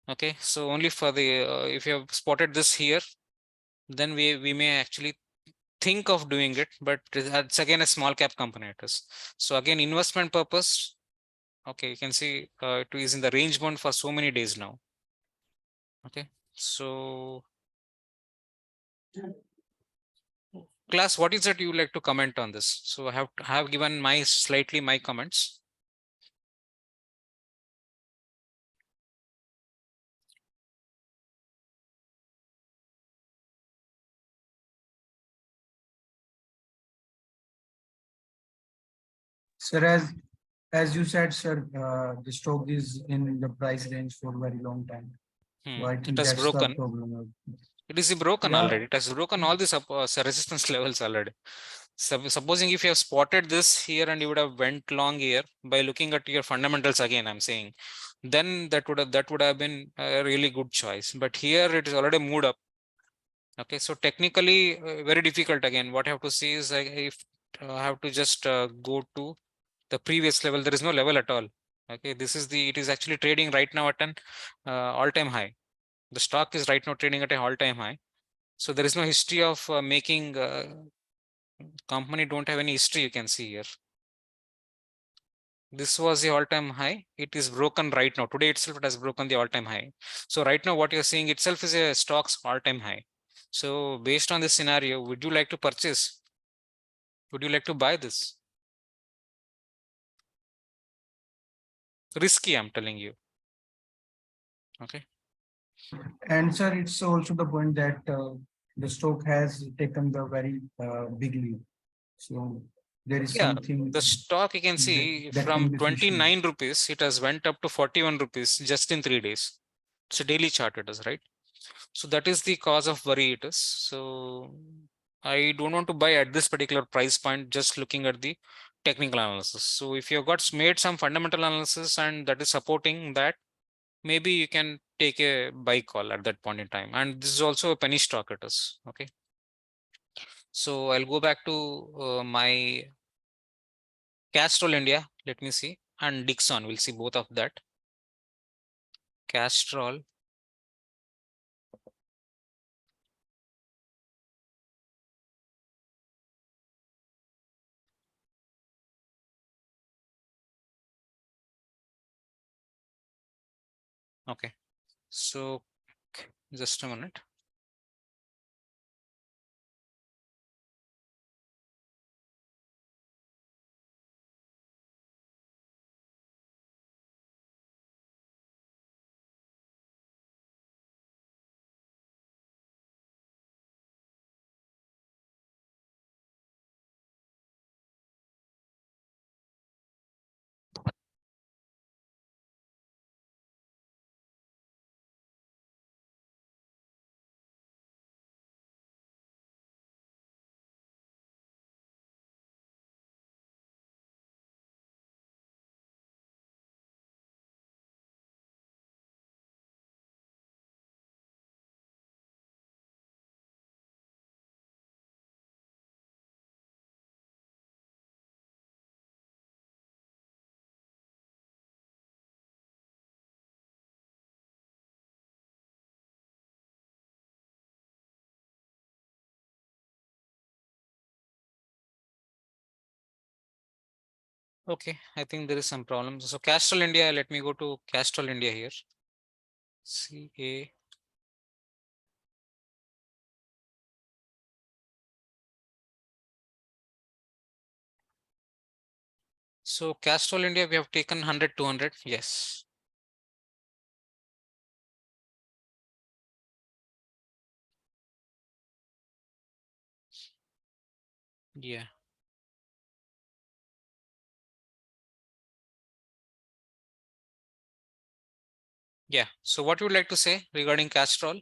Okay, so only for the if you have spotted this here, then we may actually think of doing it, but it's again a small cap company it is. So again, investment purpose. Okay, you can see it is in the range bound for so many days now. Okay, so class, what is that you would like to comment on this? So I have given my slightly my comments. Sir, as you said, sir, the stock is in the price range for a very long time. So I It think has that's the broken. problem. It is broken Yeah. already. It has broken all these resistance levels already. Supposing if you have spotted this here and you would have went long here by looking at your fundamentals again, I'm saying, then that would have been a really good choice. But here it is already moved up. Okay, so technically very difficult again. What I have to see is if I have to just go to the previous level, there is no level at all. Okay, it is actually trading right now at an all-time high. The stock is right now trading at an all-time high. So there is no history of making company don't have any history you can see here. This was the all-time high. It is broken right now. Today itself it has broken the all-time high. So right now what you're seeing itself is a stock's all-time high. So based on this scenario, would you like to purchase? Would you like to buy this? Risky, I'm telling you. Okay. And sir, it's also the point that the stock has taken the very big lead. So there is Yeah, something the stock you can see that can from be fishy. 29 rupees, it has went up to 41 rupees just in 3 days. It's a daily chart it is, right? So that is the cause of worry it is. So I don't want to buy at this particular price point, just looking at the technical analysis. So if you've got made some fundamental analysis and that is supporting that, maybe you can take a buy call at that point in time. And this is also a penny stock it is. Okay. So I'll go back to my Castrol India. Let me see. And Dixon. We'll see both of that. Castrol. Okay. So just a minute. Okay, I think there is some problems. So Castrol India, let me go to Castrol India here. CA. So Castrol India, we have taken 100, 200. Yes. Yeah. Yeah. So what would you like to say regarding Castrol?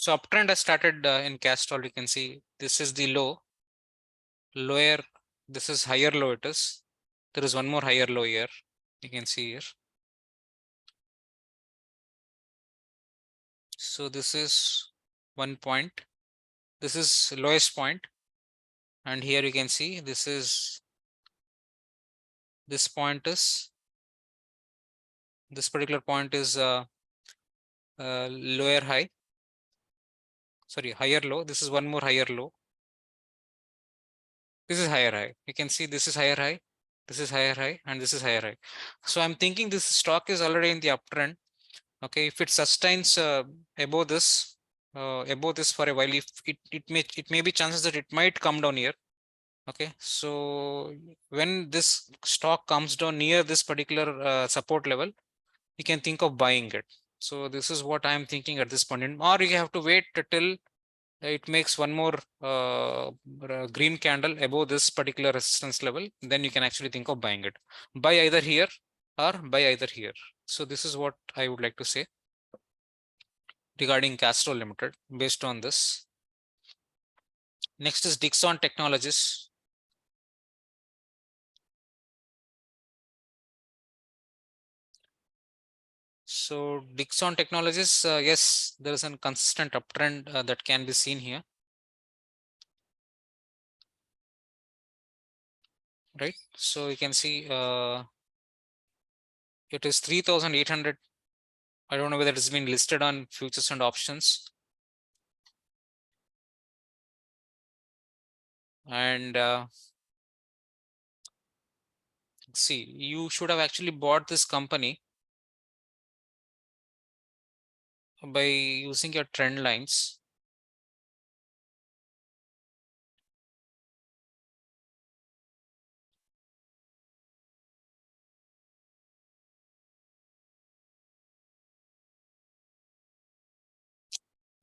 So uptrend has started in Castrol. You can see this is the low, lower, this is higher low it is. There is one more higher low here. You can see here. So this is one point. This is lowest point. And here you can see this point is, this particular point is lower high. Sorry, higher low. This is one more higher low. This is higher high. You can see this is higher high. This is higher high, and this is higher high. So I'm thinking this stock is already in the uptrend. Okay, if it sustains above this for a while, if it may be chances that it might come down here. Okay, so when this stock comes down near this particular support level, you can think of buying it. So this is what I'm thinking at this point, or you have to wait till it makes one more green candle above this particular resistance level, then you can actually think of buying it. Buy either here or buy either here. So this is what I would like to say regarding Castrol Limited based on this. Next is Dixon Technologies. So Dixon Technologies, yes, there is a consistent uptrend that can be seen here. Right, so you can see it is 3,800. I don't know whether it's been listed on futures and options. And see, you should have actually bought this company by using your trend lines.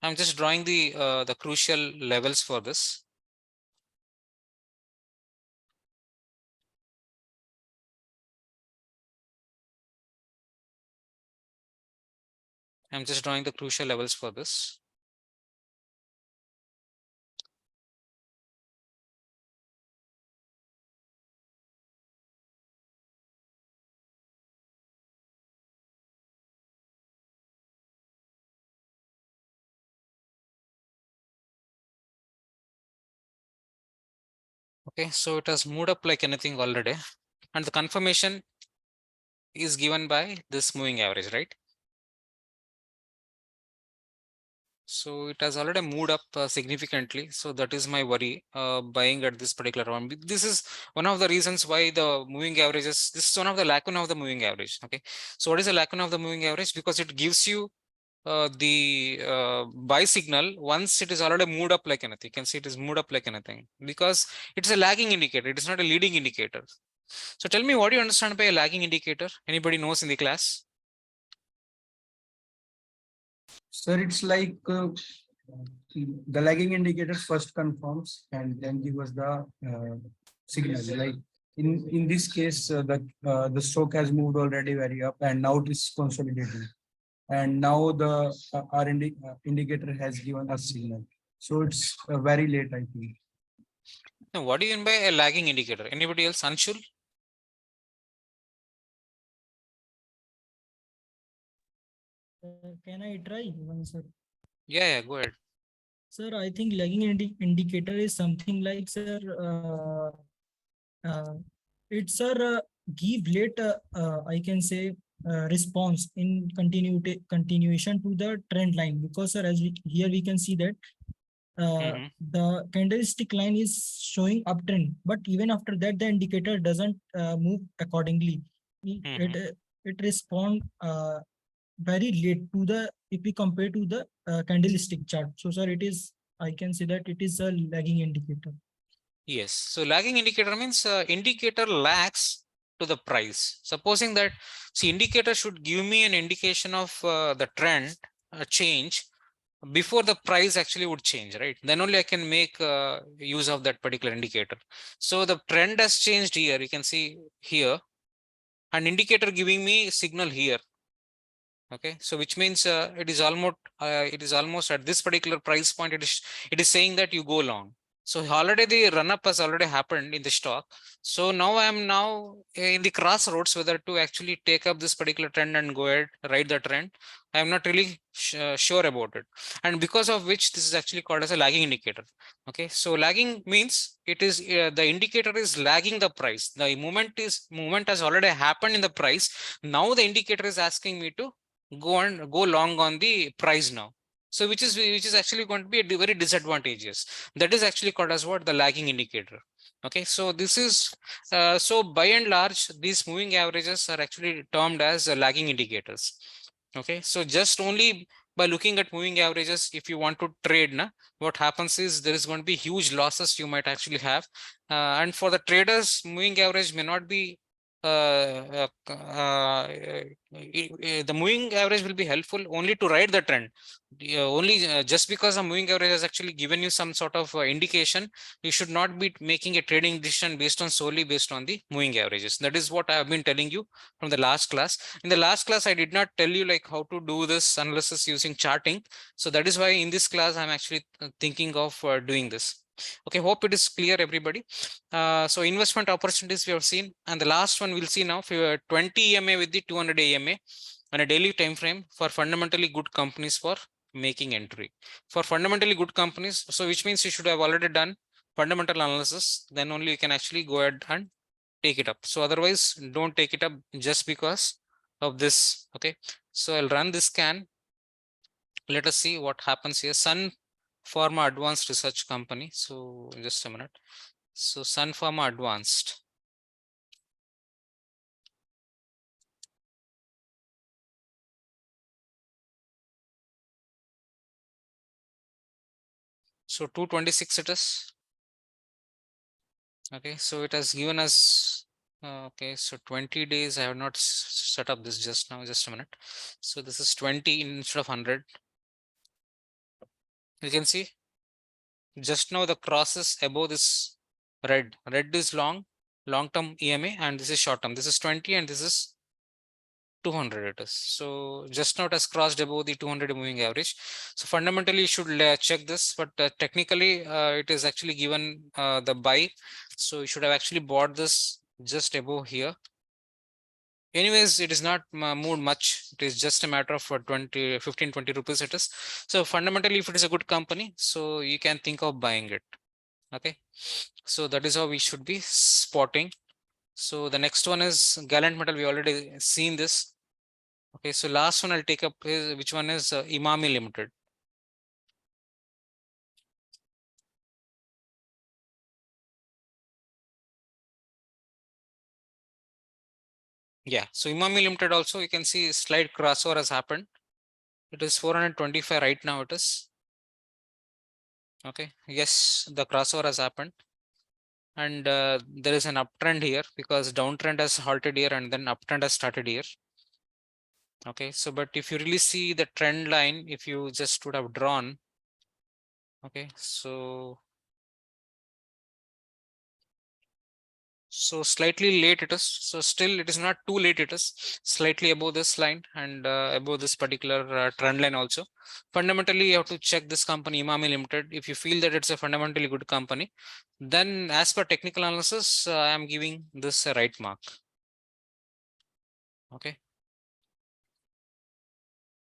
I'm just drawing the crucial levels for this. I'm just drawing the crucial levels for this. Okay, so it has moved up like anything already, and the confirmation is given by this moving average, right? So it has already moved up significantly. So that is my worry, buying at this particular one. This is one of the reasons why the moving averages, this is one of the lacuna of the moving average. Okay, so what is the lacuna of the moving average? Because it gives you the buy signal once it is already moved up like anything. You can see it is moved up like anything because it's a lagging indicator. It is not a leading indicator. So tell me, what do you understand by a lagging indicator? Anybody knows in the class? Sir, it's like the lagging indicator first confirms and then give us the signal. Like in this case, the stock has moved already very up, and now it is consolidating. And now the indicator has given us signal. So it's very late, I think. Now, what do you mean by a lagging indicator? Anybody else? Anshul? Can I try one, sir? Yeah, go ahead. Sir, I think lagging indicator is something like, sir, it's, sir, give late, I can say, response in continuation to the trend line, because, sir, as here we can see that the candlestick line is showing uptrend, but even after that the indicator doesn't move accordingly. It respond very late to the, if we compare to the candlestick chart. So sir, it is, I can say that it is a lagging indicator. Yes, so lagging indicator means indicator lags to the price. Supposing that, see, indicator should give me an indication of the trend change before the price actually would change, right? Then only I can make use of that particular indicator. So the trend has changed here. You can see here an indicator giving me signal here. Okay, so which means it is almost at this particular price point, it is saying that you go long. So already the run up has already happened in the stock. So now I am now in the crossroads whether to actually take up this particular trend and go ahead, ride the trend. I am not really sure about it. And because of which this is actually called as a lagging indicator. Okay, so lagging means it is the indicator is lagging the price. The movement has already happened in the price. Now the indicator is asking me to go long on the price now. So which is actually going to be very disadvantageous. That is actually called as what? The lagging indicator. Okay, so this is so by and large these moving averages are actually termed as lagging indicators. Okay, so just only by looking at moving averages, if you want to trade, what happens is there is going to be huge losses you might actually have, and for the traders moving average may not be the moving average will be helpful only to ride the trend. Only just because a moving average has actually given you some sort of indication, you should not be making a trading decision solely based on the moving averages. That is what I have been telling you from the last class. In the last class, I did not tell you like how to do this analysis using charting. So that is why in this class, I'm actually thinking of doing this. Okay, hope it is clear, everybody. So investment opportunities we have seen, and the last one we'll see now for 20 EMA with the 200 EMA on a daily time frame for fundamentally good companies for making entry. For fundamentally good companies, so which means you should have already done fundamental analysis, then only you can actually go ahead and take it up. So otherwise, don't take it up just because of this. Okay, so I'll run this scan. Let us see what happens here. Sun Pharma Advanced Research Company. So just a minute. So Sun Pharma Advanced. So 226 it is. Okay, so it has given us okay, so 20 days. I have not set up this just now, just a minute. So this is 20 instead of 100. You can see just now the crosses above this red is long-term EMA, and this is short-term. This is 20 and this is 200 it is. So just now it has crossed above the 200 moving average. So fundamentally you should check this, but technically it is actually given the buy. So you should have actually bought this just above here. Anyways, it is not moved much. It is just a matter of 15, 20 rupees it is. So fundamentally, if it is a good company, so you can think of buying it. Okay, so that is how we should be spotting. So the next one is Gallant Metal. We already seen this. Okay, so last one I'll take up is which one is Imami Limited. Yeah, so Imami Limited also you can see slight crossover has happened. It is 425 right now. It is okay. Yes, the crossover has happened. And there is an uptrend here because downtrend has halted here and then uptrend has started here. Okay, so but if you really see the trend line, if you just would have drawn, okay, so slightly late it is. So still it is not too late. It is slightly above this line and above this particular trend line also. Fundamentally, you have to check this company Imami Limited. If you feel that it's a fundamentally good company, then as per technical analysis, I am giving this a right mark. Okay.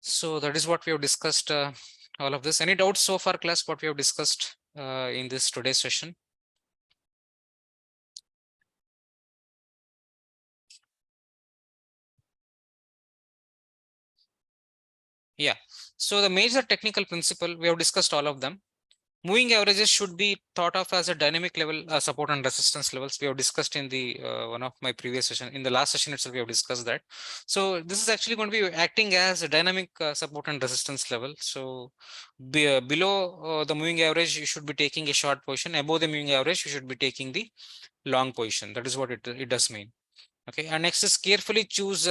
So that is what we have discussed, all of this. Any doubts so far, class, what we have discussed in this today's session? Yeah, so the major technical principle, we have discussed all of them. Moving averages should be thought of as a dynamic level support and resistance levels. We have discussed in the one of my previous session. In the last session itself, we have discussed that. So this is actually going to be acting as a dynamic support and resistance level. So below the moving average, you should be taking a short position. Above the moving average, you should be taking the long position. That is what it does mean. Okay, and next is carefully choose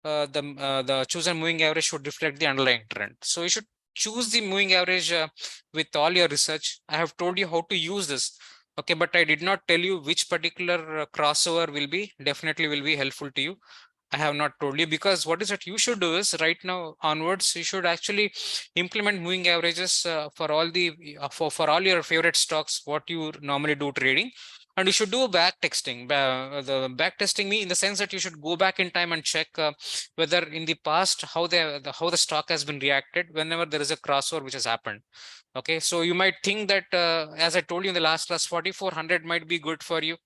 the chosen moving average should reflect the underlying trend. So you should choose the moving average with all your research. I have told you how to use this. Okay, but I did not tell you which particular crossover will be definitely will be helpful to you. I have not told you, because what is that you should do is right now onwards, you should actually implement moving averages for all the for all your favorite stocks, what you normally do trading. And you should do back testing. The back testing me in the sense that you should go back in time and check whether in the past how the stock has been reacted whenever there is a crossover which has happened. Okay, so you might think that as I told you in the last class, 4400 might be good for you,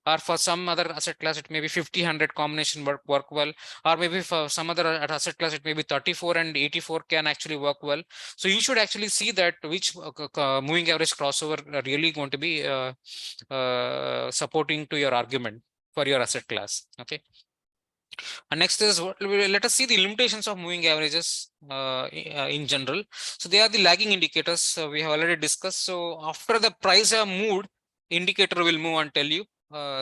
or for some other asset class it may be 50-100 combination work well, or maybe for some other asset class it may be 34 and 84 can actually work well. So you should actually see that which moving average crossover are really going to be supporting to your argument for your asset class. Okay. And next is let us see the limitations of moving averages in general. So they are the lagging indicators we have already discussed. So after the price have moved, indicator will move and tell you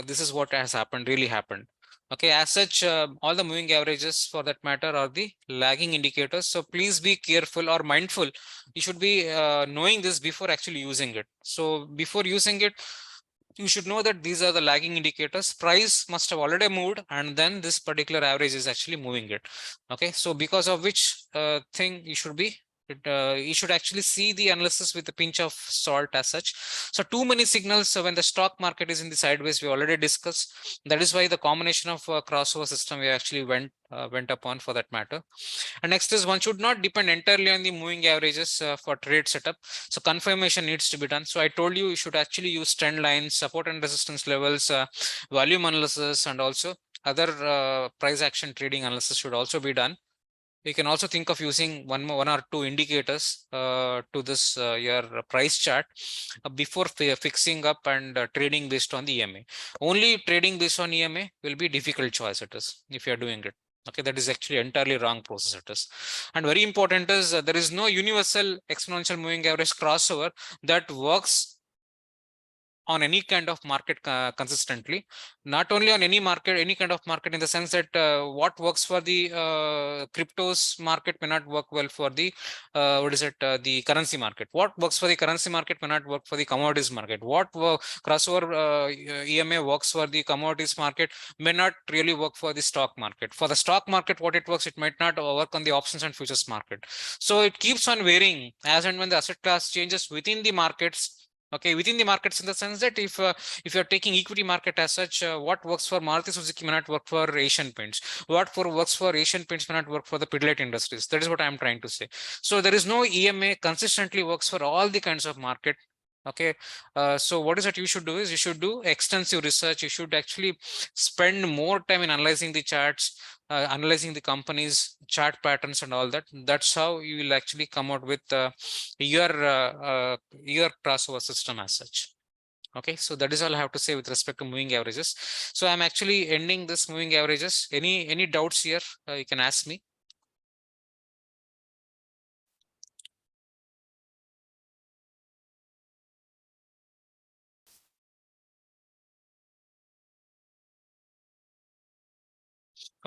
this is what has happened, really happened. Okay, as such, all the moving averages for that matter are the lagging indicators. So please be careful or mindful. You should be knowing this before actually using it. So before using it, you should know that these are the lagging indicators. Price must have already moved, and then this particular average is actually moving it. Okay, so because of which thing you should be you should actually see the analysis with a pinch of salt as such. So too many signals when the stock market is in the sideways, we already discussed. That is why the combination of crossover system we actually went upon for that matter. And next is one should not depend entirely on the moving averages for trade setup. So confirmation needs to be done. So I told you should actually use trend lines, support and resistance levels, volume analysis, and also other price action trading analysis should also be done. You can also think of using one or two indicators to this your price chart before fixing up and trading based on the EMA. Only trading based on EMA will be difficult choice it is if you are doing it. Okay, that is actually entirely wrong process it is. And very important is there is no universal exponential moving average crossover that works on any kind of market consistently. Not only on any market, any kind of market, in the sense that what works for the cryptos market may not work well for the the currency market. What works for the currency market may not work for the commodities market. What crossover EMA works for the commodities market may not really work for the stock market. For the stock market, what it works, it might not work on the options and futures market. So it keeps on varying as and when the asset class changes within the markets. Okay, within the markets, in the sense that if you're taking equity market as such, what works for Maruti Suzuki may not work for Asian Paints. What works for Asian Paints may not work for the Pidilite Industries. That is what I'm trying to say. So there is no EMA consistently works for all the kinds of market. Okay, so what is that you should do is you should do extensive research. You should actually spend more time in analyzing the charts, analyzing the company's chart patterns and all that. That's how you will actually come out with your crossover system as such. Okay, so that is all I have to say with respect to moving averages. So I'm actually ending this moving averages. Any doubts here? You can ask me.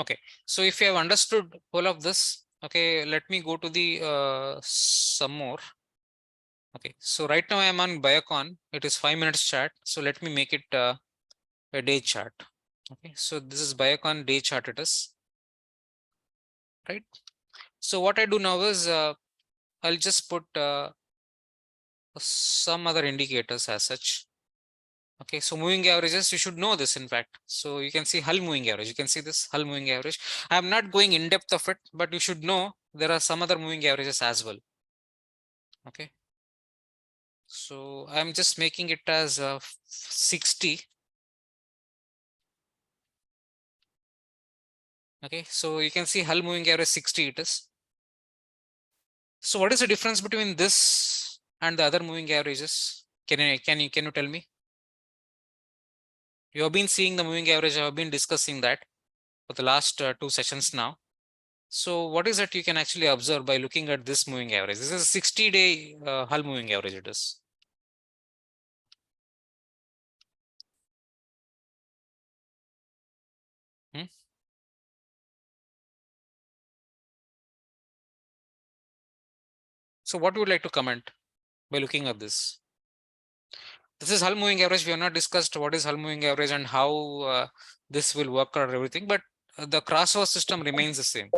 Okay, so if you have understood all of this, okay, let me go to the some more. Okay, so right now I am on Biocon. It is 5 minutes chart. So let me make it a day chart. Okay, so this is Biocon day chart it is. Right. So what I do now is I'll just put some other indicators as such. Okay, so moving averages, you should know this in fact. So you can see Hull moving average. You can see this Hull moving average. I'm not going in depth of it, but you should know there are some other moving averages as well. Okay. So I'm just making it as 60. Okay, so you can see Hull moving average 60 it is. So what is the difference between this and the other moving averages? Can you tell me? You have been seeing the moving average. I have been discussing that for the last 2 sessions now. So what is that you can actually observe by looking at this moving average? This is a 60-day Hull moving average it is. So what would you like to comment by looking at this? This is Hull moving average. We have not discussed what is Hull moving average and how this will work or everything. But the crossover system remains the same.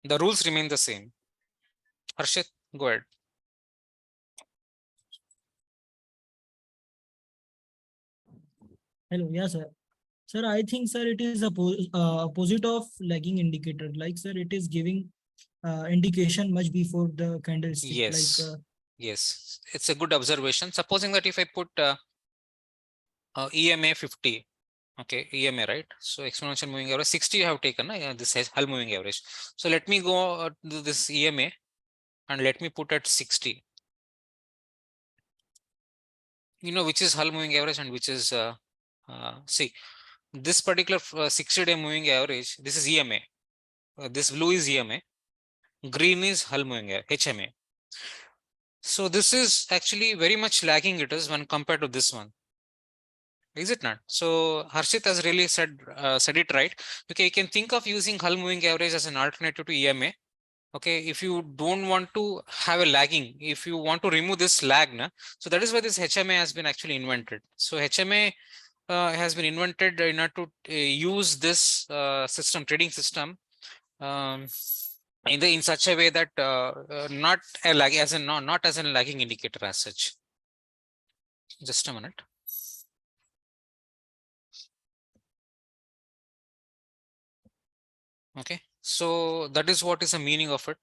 The rules remain the same. Harshit, go ahead. Hello, yeah, sir. Sir, I think, sir, it is opposite of lagging indicator. Like, sir, it is giving indication much before the candlestick. Yes. Yes, it's a good observation. Supposing that if I put EMA 50, okay, EMA, right? So exponential moving average 60 you have taken, this is Hull moving average. So let me go to this EMA and let me put at 60. You know which is Hull moving average and which is see this particular 60-day moving average. This is EMA. This blue is EMA. Green is Hull moving average, HMA. So this is actually very much lagging. It is when compared to this one. Is it not? So Harshit has really said it right. Okay, you can think of using Hull moving average as an alternative to EMA. Okay, if you don't want to have a lagging, if you want to remove this lag, so that is why this HMA has been actually invented. So HMA has been invented in order to use this system, trading system, in such a way that not a lag as in not as a lagging indicator as such. Just a minute. Okay, so that is what is the meaning of it.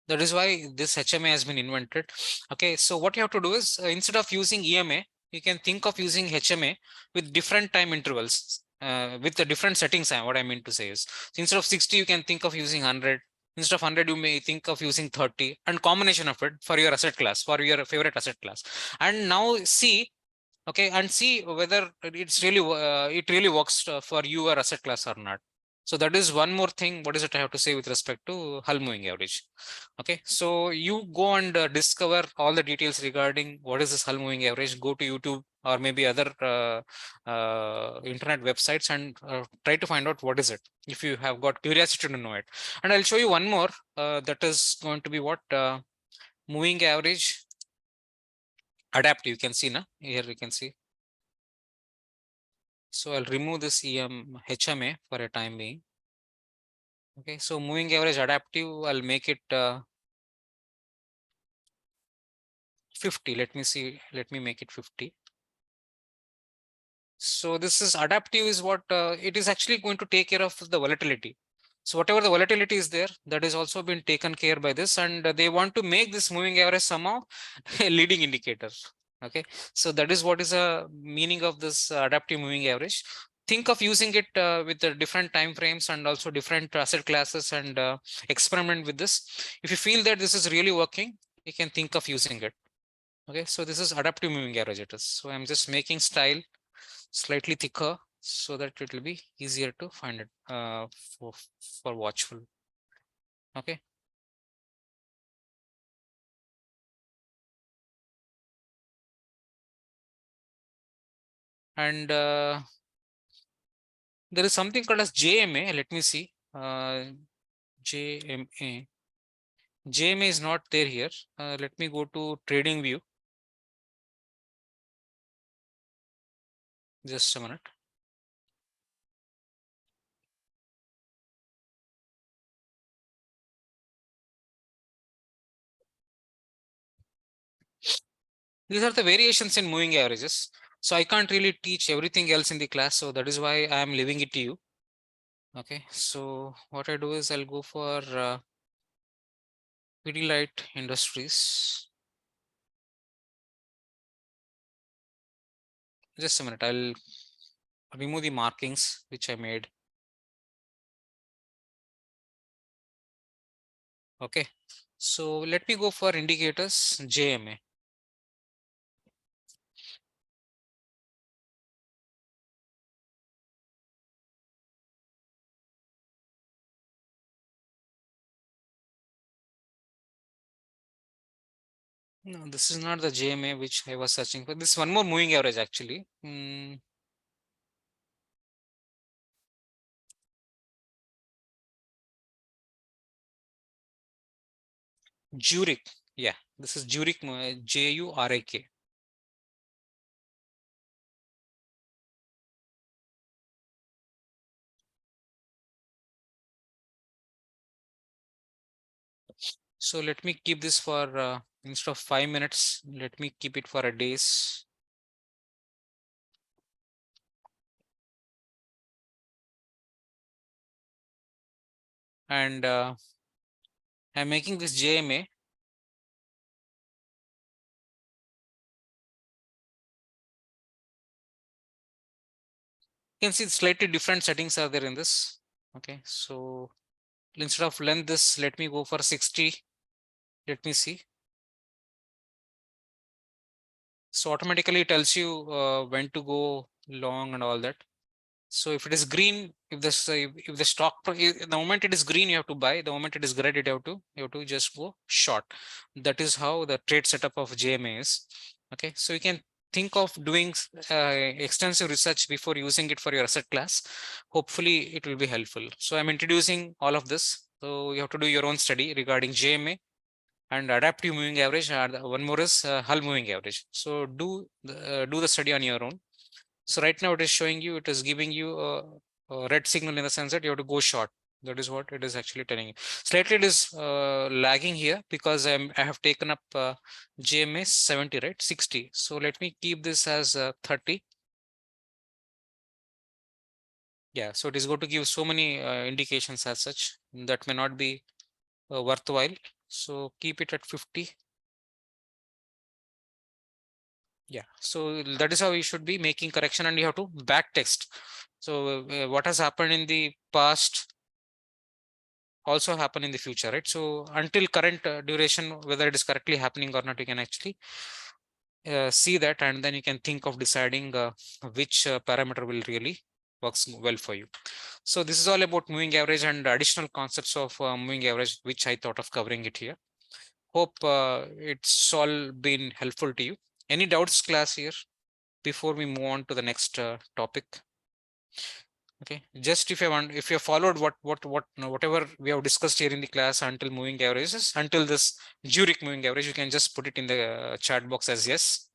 That is why this HMA has been invented. Okay, so what you have to do is instead of using EMA, you can think of using HMA with different time intervals, with the different settings. What I mean to say is, so instead of 60, you can think of using 100. Instead of 100, you may think of using 30, and combination of it for your asset class, for your favorite asset class. And now see, okay, and see whether it really works for your asset class or not. So that is one more thing. What is it I have to say with respect to Hull moving average? Okay, so you go and discover all the details regarding what is this Hull moving average. Go to YouTube or maybe other internet websites and try to find out what is it, if you have got curiosity to know it. And I'll show you one more that is going to be what moving average adaptive. You can see now here, you can see. So I'll remove this HMA for a time being. Okay, so moving average adaptive, I'll make it 50. Let me see. Let me make it 50. So this is adaptive is what it is actually going to take care of the volatility. So whatever the volatility is there, that is also been taken care by this, and they want to make this moving average somehow a leading indicator. Okay, so that is what is a meaning of this adaptive moving average. Think of using it with the different time frames and also different asset classes, and experiment with this. If you feel that this is really working, you can think of using it. Okay, so this is adaptive moving average. It is. So I'm just making style slightly thicker so that it will be easier to find it for watchful. Okay. And there is something called as JMA. Let me see. JMA. JMA is not there here. Let me go to trading view. Just a minute. These are the variations in moving averages. So I can't really teach everything else in the class. So that is why I am leaving it to you. Okay. So what I do is I'll go for Pidilite Industries. Just a minute. I'll remove the markings which I made. Okay. So let me go for indicators JMA. No, this is not the JMA which I was searching for. This is one more moving average actually. Jurik. Yeah, this is Jurik, Jurik. So let me keep this for instead of 5 minutes, let me keep it for a days. And I'm making this JMA. You can see slightly different settings are there in this. Okay, so instead of length this, let me go for 60. Let me see. So automatically it tells you when to go long and all that. So if it is green, if this if the stock the moment it is green, you have to buy. The moment it is red, you have to just go short. That is how the trade setup of JMA is. Okay, so you can think of doing extensive research before using it for your asset class. Hopefully, it will be helpful. So I'm introducing all of this. So you have to do your own study regarding JMA and adaptive moving average. And one more is Hull moving average. So do the study on your own. So right now it is showing you, it is giving you a red signal in the sense that you have to go short. That is what it is actually telling you. Slightly it is lagging here because I have taken up GMA 70, right? 60. So let me keep this as 30. Yeah, so it is going to give so many indications as such that may not be worthwhile. So keep it at 50. Yeah, so that is how you should be making correction, and you have to back text. So what has happened in the past also happen in the future, right? So until current duration, whether it is correctly happening or not, you can actually see that, and then you can think of deciding which parameter will really works well for you. So this is all about moving average and additional concepts of moving average, which I thought of covering it here. Hope it's all been helpful to you. Any doubts, class, here before we move on to the next topic? Okay, just if you want, if you followed whatever we have discussed here in the class until moving averages, until this Zurich moving average, you can just put it in the chat box as yes.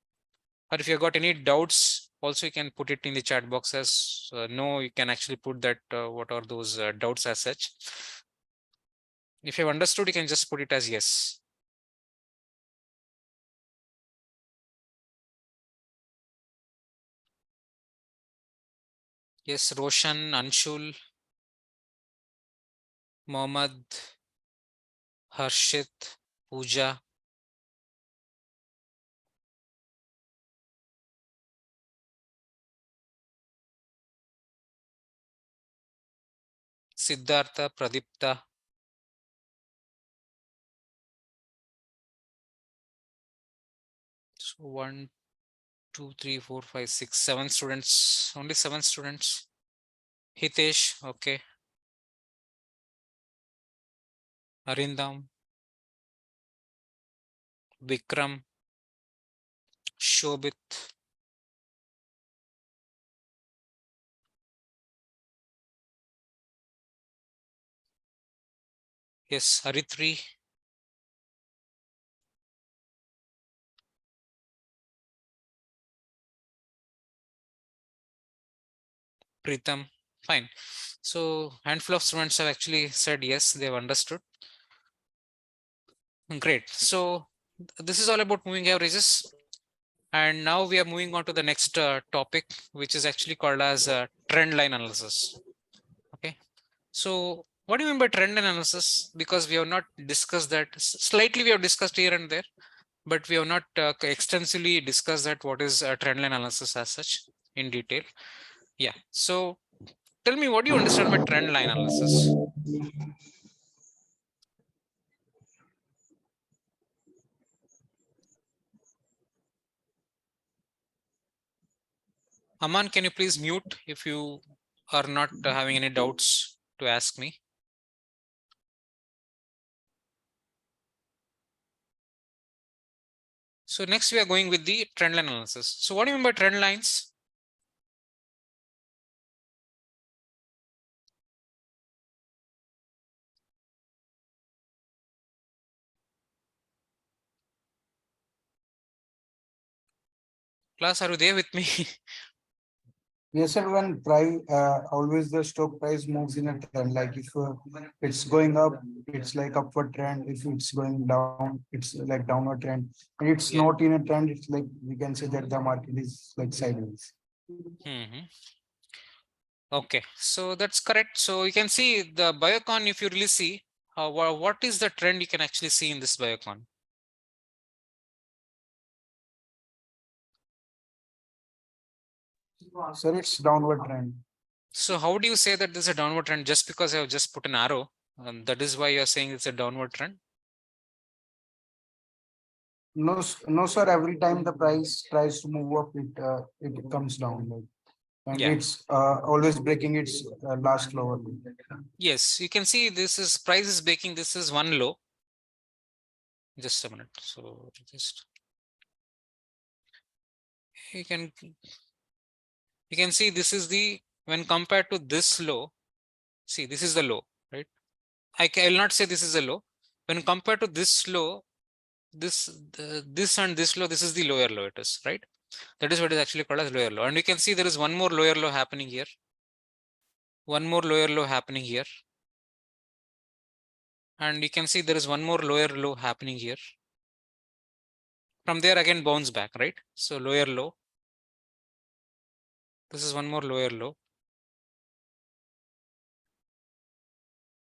Or if you got any doubts, also you can put it in the chat box as no. You can actually put that what are those doubts as such. If you've understood, you can just put it as yes. Yes, Roshan, Anshul, Mohammed, Harshit, Pooja. Siddhartha, Pradipta. So 1, 2, 3, 4, 5, 6, 7 students. Only 7 students. Hitesh, okay. Arindam, Vikram, Shobit. Yes, Haritri. Pritam. Fine. So handful of students have actually said yes, they've understood. Great. So this is all about moving averages. And now we are moving on to the next topic, which is actually called as trend line analysis. Okay. So what do you mean by trend line analysis? Because we have not discussed that. Slightly we have discussed here and there, but we have not extensively discussed that what is trend line analysis as such in detail. Yeah. So tell me, what do you understand by trend line analysis? Aman, can you please mute if you are not having any doubts to ask me? So next we are going with the trend line analysis. So what do you mean by trend lines? Class, are you there with me? Yes, sir. When price, always the stock price moves in a trend. Like if it's going up, it's like upward trend. If it's going down, it's like downward trend. And it's Yeah. not in a trend. It's like we can say that the market is like sideways. Okay, so that's correct. So you can see the Biocon, if you really see, what is the trend you can actually see in this Biocon? Sir, it's downward trend. So how do you say that there's a downward trend just because I have just put an arrow? That is why you're saying it's a downward trend? No, no, sir. Every time the price tries to move up, it comes down. Like, and Yeah. it's always breaking its last lower. Yes, you can see this is price is breaking. This is one low. Just a minute. So just you can see this is the when compared to this low. See, this is the low, right? I will not say this is a low. When compared to this low, this and this low, this is the lower low. It is right. That is what is actually called as lower low. And you can see there is one more lower low happening here. One more lower low happening here. And you can see there is one more lower low happening here. From there again bounce back, right? So lower low. This is one more lower low.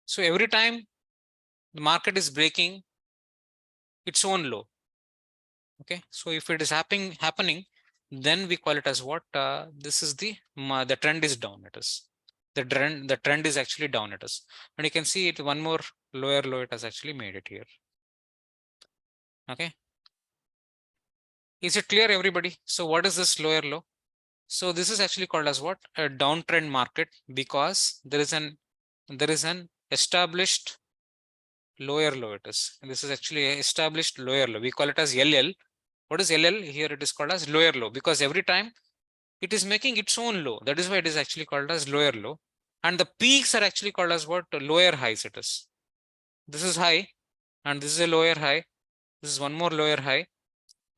So every time the market is breaking its own low. Okay, so if it is happening, then we call it as what? This is the trend is down. It is the trend is actually down. It is, and you can see it one more lower low. It has actually made it here. Okay, is it clear, everybody? So what is this lower low? So this is actually called as what? A downtrend market, because there is an established lower low. It is, and this is actually a established lower low. We call it as LL. What is LL? Here it is called as lower low, because every time it is making its own low. That is why it is actually called as lower low. And the peaks are actually called as what? Lower highs. It is. This is high, and this is a lower high. This is one more lower high.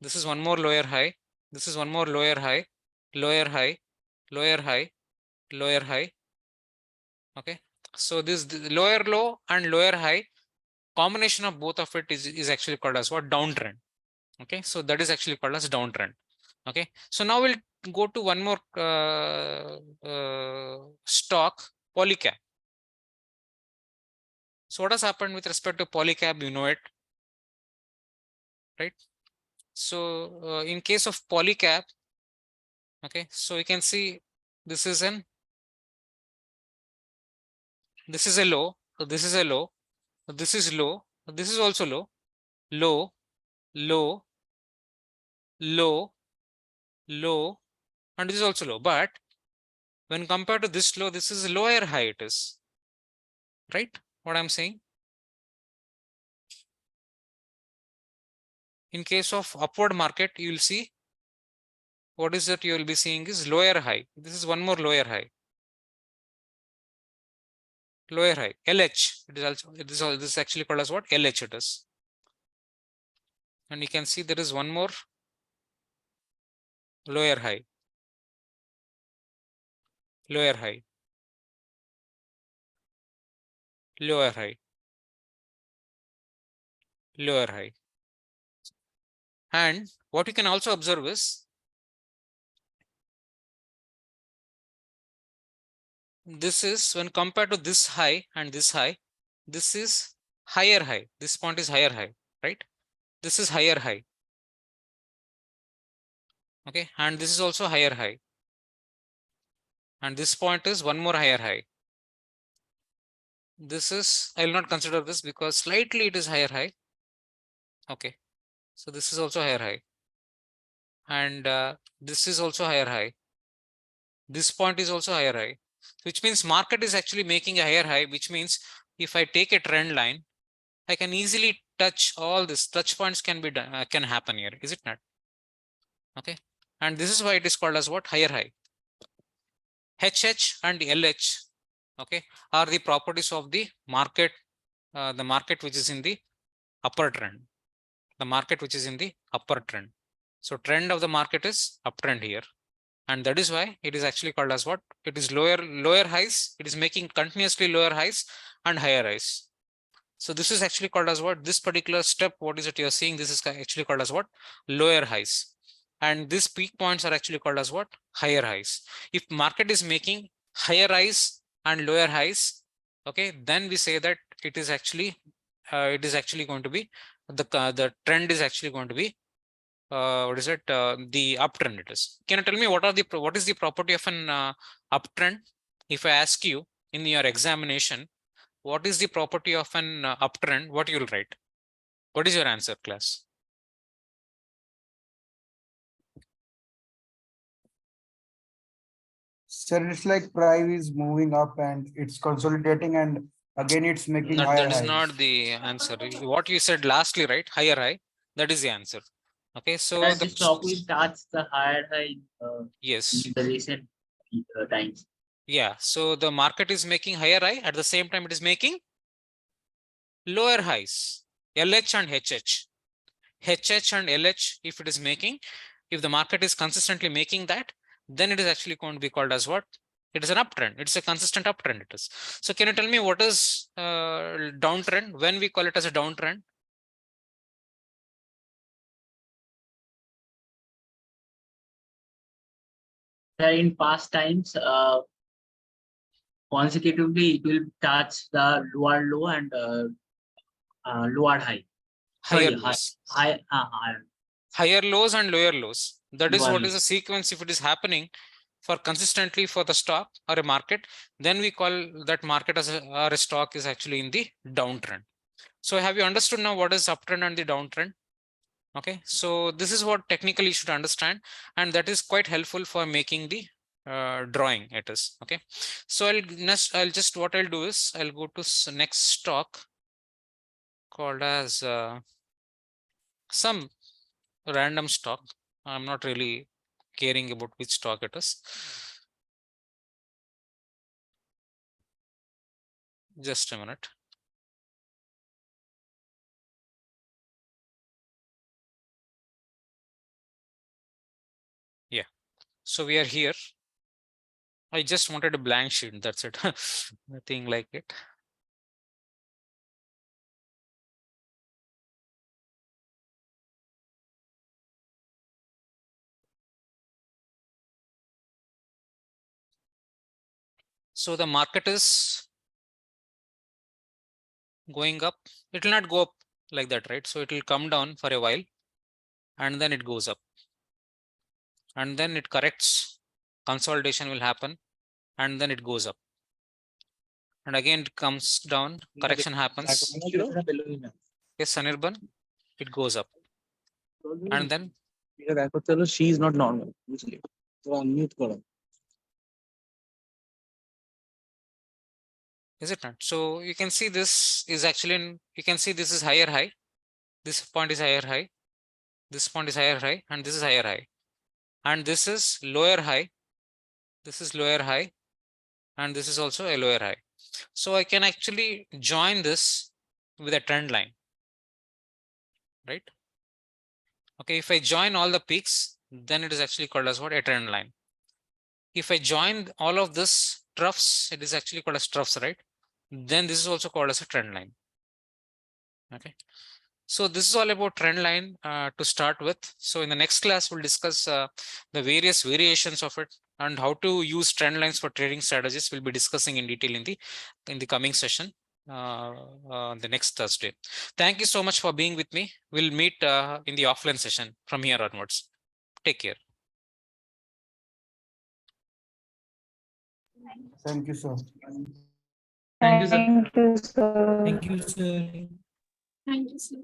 This is one more lower high. This is one more lower high, lower high, lower high, lower high. Okay. So this lower low and lower high combination of both of it is actually called as what? Downtrend. Okay. So that is actually called as downtrend. Okay. So now we'll go to one more stock, Polycab. So what has happened with respect to Polycab? You know it, right? So in case of Polycab, okay, so you can see this is a low, so this is a low, this is low, this is also low, low, low, low, low, and this is also low. But when compared to this low, this is a lower high. It is right. What I'm saying. In case of upward market, you will see what is that you will be seeing is lower high. This is one more lower high. Lower high, LH. It is also this is actually called as what? LH it is. And you can see there is one more lower high. Lower high. Lower high. Lower high. And what you can also observe is this is when compared to this high and this high, this is higher high. This point is higher high, right? This is higher high. Okay, and this is also higher high. And this point is one more higher high. This is, I will not consider this because slightly it is higher high. Okay, so this is also higher high. And this is also higher high. This point is also higher high, which means market is actually making a higher high, which means if I take a trend line, I can easily touch all this. Touch points can be done, can happen here, is it not? Okay, and this is why it is called as what? Higher high. HH and LH, okay, are the properties of the market which is in the upper trend. The market which is in the upper trend. So trend of the market is uptrend here. And that is why it is actually called as what? It is lower highs. It is making continuously lower highs and higher highs. So this is actually called as what? This particular step, what is it you're seeing? This is actually called as what? Lower highs. And these peak points are actually called as what? Higher highs. If market is making higher highs and lower highs, okay, then we say that it is actually going to be the trend is actually going to be what is it? The uptrend it is. Can you tell me what is the property of an uptrend? If I ask you in your examination, what is the property of an uptrend? What you will write? What is your answer, class? Sir, it's like price is moving up and it's consolidating and again it's making higher That is highs. not the answer. What you said lastly, right? Higher high. That is the answer. Okay, so And the stock will touch the higher high yes. in the recent times. Yeah. So the market is making higher high. At the same time, it is making lower highs. LH and HH. HH and LH, if it is making, if the market is consistently making that, then it is actually going to be called as what? It is an uptrend. It's a consistent uptrend. It is. So can you tell me what is downtrend? When we call it as a downtrend? In past times, consecutively it will touch the lower low and lower high. Higher Sorry, lows. higher Lows and lower lows. That is lower what low. is a sequence. If it is happening for consistently for the stock or a market, then we call that market as or a stock is actually in the downtrend. So have you understood now what is uptrend and the downtrend? Okay, so this is what technically you should understand, and that is quite helpful for making the drawing. It is okay. So what I'll do is I'll go to next stock called as some random stock. I'm not really caring about which stock it is. Just a minute. Yeah, so we are here. I just wanted a blank sheet. That's it. Nothing like it. So the market is going up. It will not go up like that, right? So it will come down for a while and then it goes up. And then it corrects. Consolidation will happen and then it goes up. And again it comes down, correction happens. Yes, Sanirban, it goes up. And then she is not normal. is it not? So you can see this is actually you can see this is higher high. This point is higher high. This point is higher high, and this is higher high. And this is lower high. This is lower high. And this is also a lower high. So I can actually join this with a trend line. Right? Okay, if I join all the peaks, then it is actually called as what? A trend line. If I join all of this troughs, it is actually called as troughs, right? Then this is also called as a trend line. Okay. So this is all about trend line to start with. So in the next class, we'll discuss the various variations of it and how to use trend lines for trading strategies. We'll be discussing in detail in the coming session the next Thursday. Thank you so much for being with me. We'll meet in the offline session from here onwards. Take care. Thank you, sir. Thank you, sir. Thank you, sir. Thank you, sir.